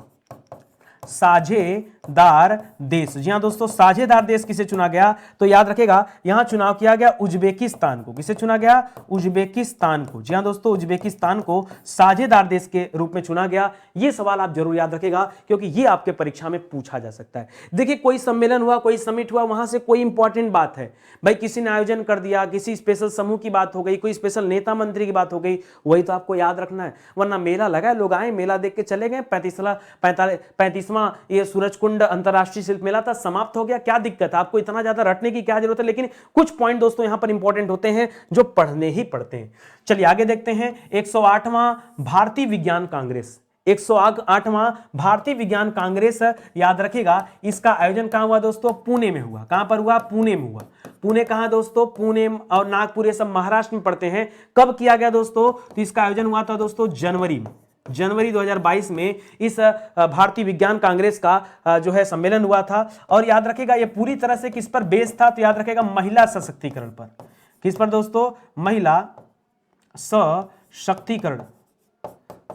साझेदार देश। जी हाँ दोस्तों, साझेदार देश किसे चुना गया? तो याद रखेगा यहां चुनाव किया गया उज्बेकिस्तान को। किसे चुना गया? उज्बेकिस्तान को। जी हाँ दोस्तों, उज्बेकिस्तान को साझेदार देश के रूप में चुना गया। यह सवाल आप जरूर याद रखेगा क्योंकि यह आपके परीक्षा में पूछा जा सकता है। देखिए, कोई सम्मेलन हुआ, कोई समिट हुआ, वहां से कोई इंपॉर्टेंट बात है भाई, किसी ने आयोजन कर दिया, किसी स्पेशल समूह की बात हो गई, कोई स्पेशल नेता मंत्री की बात हो गई, वही तो आपको याद रखना है। वरना मेला लगा है, लोग आए, मेला देख के चले गए, 35वां ये सूरजकुंड अंतरराष्ट्रीय शिल्प मेला था, समाप्त हो गया, क्या दिक्कत है? आपको इतना ज्यादा रटने की क्या जरूरत है? लेकिन कुछ पॉइंट दोस्तों यहां पर इंपॉर्टेंट होते हैं जो पढ़ने ही पड़ते हैं। चलिए आगे देखते हैं। 108वां भारतीय विज्ञान कांग्रेस, 108वां भारतीय विज्ञान कांग्रेस, याद रखिएगा इसका आयोजन कहां हुआ दोस्तों? पुणे में हुआ। कहां पर हुआ? पुणे में हुआ। पुणे कहां दोस्तों? पुणे और नागपुर ये सब महाराष्ट्र में पड़ते हैं। कब किया गया दोस्तों? तो इसका आयोजन हुआ था दोस्तों जनवरी में, जनवरी 2022 में इस भारतीय विज्ञान कांग्रेस का जो है सम्मेलन हुआ था। और याद रखिएगा ये पूरी तरह से किस पर बेस था? तो याद रखिएगा महिला सशक्तिकरण पर। किस पर दोस्तों? महिला सशक्तिकरण,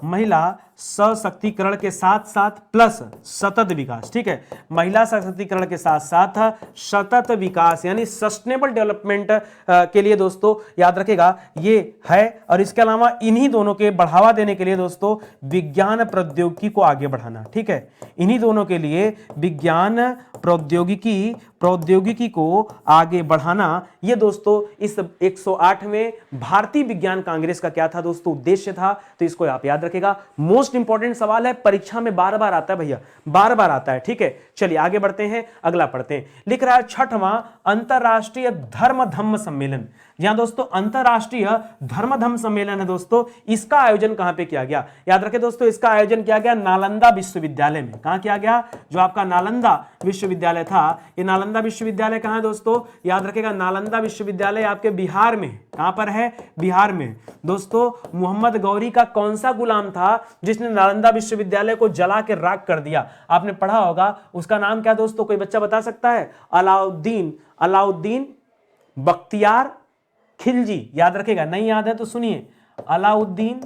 महिला सशक्तिकरण के साथ साथ प्लस सतत विकास। ठीक है, महिला सशक्तिकरण के साथ साथ सतत विकास यानी सस्टेनेबल डेवलपमेंट के लिए दोस्तों याद रखेगा ये है। और इसके अलावा इन्हीं दोनों के बढ़ावा देने के लिए दोस्तों विज्ञान प्रौद्योगिकी को आगे बढ़ाना। ठीक है, इन्हीं दोनों के लिए विज्ञान प्रौद्योगिकी को आगे बढ़ाना, ये दोस्तों इस 108वें भारतीय विज्ञान कांग्रेस का क्या था दोस्तों? उद्देश्य था। तो इसको आप याद रखेगा, मोस्ट इंपॉर्टेंट सवाल है, परीक्षा में बार बार आता है भैया, बार बार आता है। ठीक है, चलिए आगे बढ़ते हैं, अगला पढ़ते हैं। लिख रहा है 6वां अंतरराष्ट्रीय धर्म धम्म सम्मेलन। यहां दोस्तों अंतरराष्ट्रीय धर्म धम्म सम्मेलन है दोस्तों, इसका आयोजन कहां पे किया गया? याद रखें दोस्तों, इसका आयोजन किया गया नालंदा विश्वविद्यालय में। कहां किया गया? जो आपका नालंदा विश्वविद्यालय था, ये नालंदा विश्वविद्यालय कहां है दोस्तों? याद रखेगा नालंदा विश्वविद्यालय आपके बिहार में। कहां पर है? बिहार में। दोस्तों मोहम्मद गौरी का कौन सा गुलाम था जिसने नालंदा विश्वविद्यालय को जला के राख कर दिया? आपने पढ़ा होगा, उसका नाम क्या दोस्तों? कोई बच्चा बता सकता है? अलाउद्दीन बख्तियार खिलजी। याद रखेगा, नहीं याद है तो सुनिए, अलाउद्दीन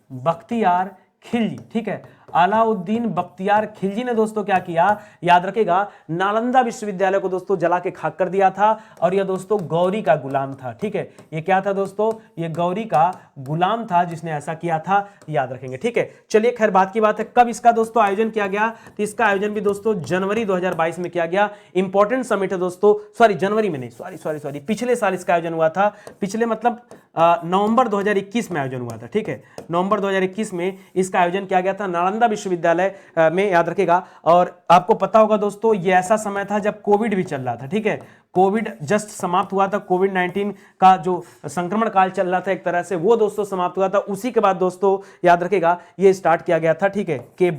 बख्तियार खिलजी। ठीक है, अलाउद्दीन बख्तियार खिलजी ने दोस्तों क्या किया? याद रखेगा नालंदा विश्वविद्यालय को दोस्तों जला के खाक कर दिया था। और यह दोस्तों गौरी का गुलाम था। ठीक है, ये क्या था दोस्तों? ये गौरी का गुलाम था जिसने ऐसा किया था, याद रखेंगे। ठीक है, चलिए खैर बात की बात है, कब इसका दोस्तों आयोजन किया गया? तो इसका आयोजन भी दोस्तों जनवरी 2022 में किया गया। इंपॉर्टेंट समिट है दोस्तों, सॉरी जनवरी में नहीं, सॉरी पिछले साल इसका आयोजन हुआ था। पिछले मतलब नवंबर 2021 में आयोजन हुआ था। ठीक है, नवंबर 2021 में इसका आयोजन किया गया था नालंदा विश्वविद्यालय में, याद रखेगा। और आपको पता होगा दोस्तों ये ऐसा समय था जब कोविड भी चल रहा था। ठीक है, कोविड जस्ट समाप्त हुआ था, कोविड-19 का जो संक्रमण काल चल रहा था एक तरह से, वो दोस्तों समाप्त हुआ था। उसी के बाद दोस्तों याद रखेगा ये स्टार्ट किया गया था। ठीक है, के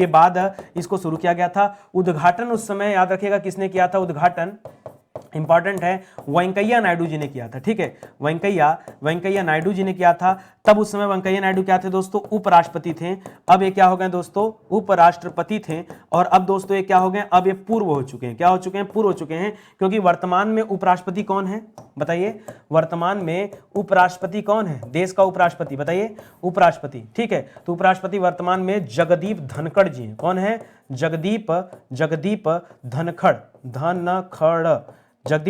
बाद इसको शुरू किया गया था। उद्घाटन उस समय याद रखेगा किसने किया था? उद्घाटन इंपॉर्टेंट है, वेंकैया नायडू जी ने किया था। ठीक है, वेंकैया नायडू जी ने किया था। तब उस समय वेंकैया नायडू क्या थे दोस्तों? उपराष्ट्रपति थे। अब ये क्या हो गए दोस्तों? उपराष्ट्रपति थे। और अब दोस्तों ये क्या हो गए? अब ये पूर्व हो चुके हैं। क्या हो चुके हैं? पूर्व हो चुके हैं। क्योंकि वर्तमान में उपराष्ट्रपति कौन है बताइए? वर्तमान में उपराष्ट्रपति कौन है? देश का उपराष्ट्रपति बताइए? उपराष्ट्रपति। ठीक है, तो उपराष्ट्रपति वर्तमान में जगदीप धनखड़ जी हैं। कौन है? जगदीप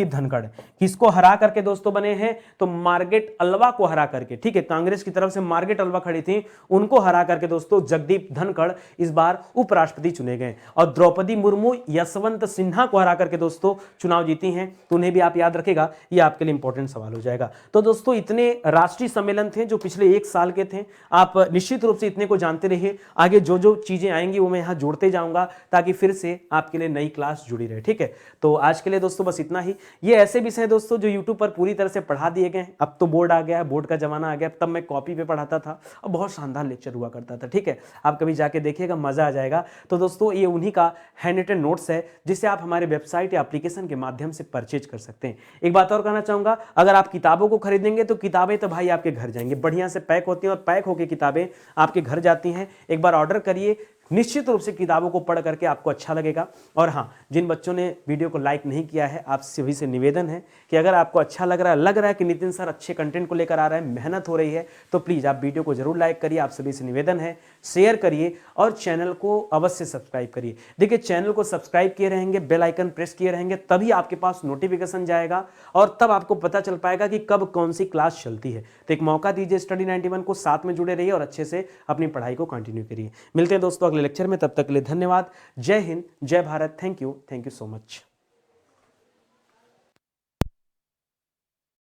धनखड़। किसको हरा करके दोस्तों बने हैं? तो मार्गरेट अल्वा को हरा करके। ठीक है, कांग्रेस की तरफ से मार्गरेट अल्वा खड़ी थी, उनको हरा करके दोस्तों जगदीप धनखड़ इस बार उपराष्ट्रपति चुने गए। और द्रौपदी मुर्मू यशवंत सिन्हा को हरा करके दोस्तों चुनाव जीती हैं। तो उन्हें भी आप याद रखेगा, ये आपके लिए इंपॉर्टेंट सवाल हो जाएगा। तो दोस्तों इतने राष्ट्रीय सम्मेलन थे जो पिछले 1 साल के थे। आप निश्चित रूप से इतने को जानते रहिए। आगे जो जो चीजें आएंगी वो मैं यहाँ जोड़ते जाऊंगा ताकि फिर से आपके लिए नई क्लास जुड़ी रहे। ठीक है, तो आज के लिए दोस्तों बस इतना ही। ये ऐसे विषय दोस्तों जो YouTube पर पूरी तरह से पढ़ा दिए गए हैं। अब तो बोर्ड आ गया है, बोर्ड का जमाना आ गया। तब मैं कॉपी पे पढ़ाता था और बहुत शानदार लेक्चर हुआ करता था। ठीक है, आप कभी जाके देखिएगा, मजा आ जाएगा। तो दोस्तों ये उन्हीं का हैंड रिटन नोट्स है जिसे आप हमारे वेबसाइट या एप्लीकेशन के माध्यम से परचेज कर सकते हैं। एक बात और कहना चाहूंगा, अगर आप किताबों को खरीदेंगे तो किताबें तो भाई आपके घर जाएंगे, बढ़िया से पैक होती हैं और पैक होकर किताबें आपके घर जाती हैं। एक बार ऑर्डर करिए, निश्चित रूप से किताबों को पढ़ करके आपको अच्छा लगेगा। और हाँ, जिन बच्चों ने वीडियो को लाइक नहीं किया है, आप सभी से निवेदन है कि अगर आपको अच्छा लग रहा है कि नितिन सर अच्छे कंटेंट को लेकर आ रहा है, मेहनत हो रही है, तो प्लीज़ आप वीडियो को जरूर लाइक करिए। आप सभी से निवेदन है, शेयर करिए और चैनल को अवश्य सब्सक्राइब करिए। देखिए, चैनल को सब्सक्राइब किए रहेंगे, बेल आइकन प्रेस किए रहेंगे, तभी आपके पास नोटिफिकेशन जाएगा और तब आपको पता चल पाएगा कि कब कौन सी क्लास चलती है। तो एक मौका दीजिए स्टडी 91 को, साथ में जुड़े रहिए और अच्छे से अपनी पढ़ाई को कंटिन्यू करिए। मिलते हैं दोस्तों अगले लेक्चर में, तब तक के लिए धन्यवाद। जय हिंद, जय Bharat. Thank you so much.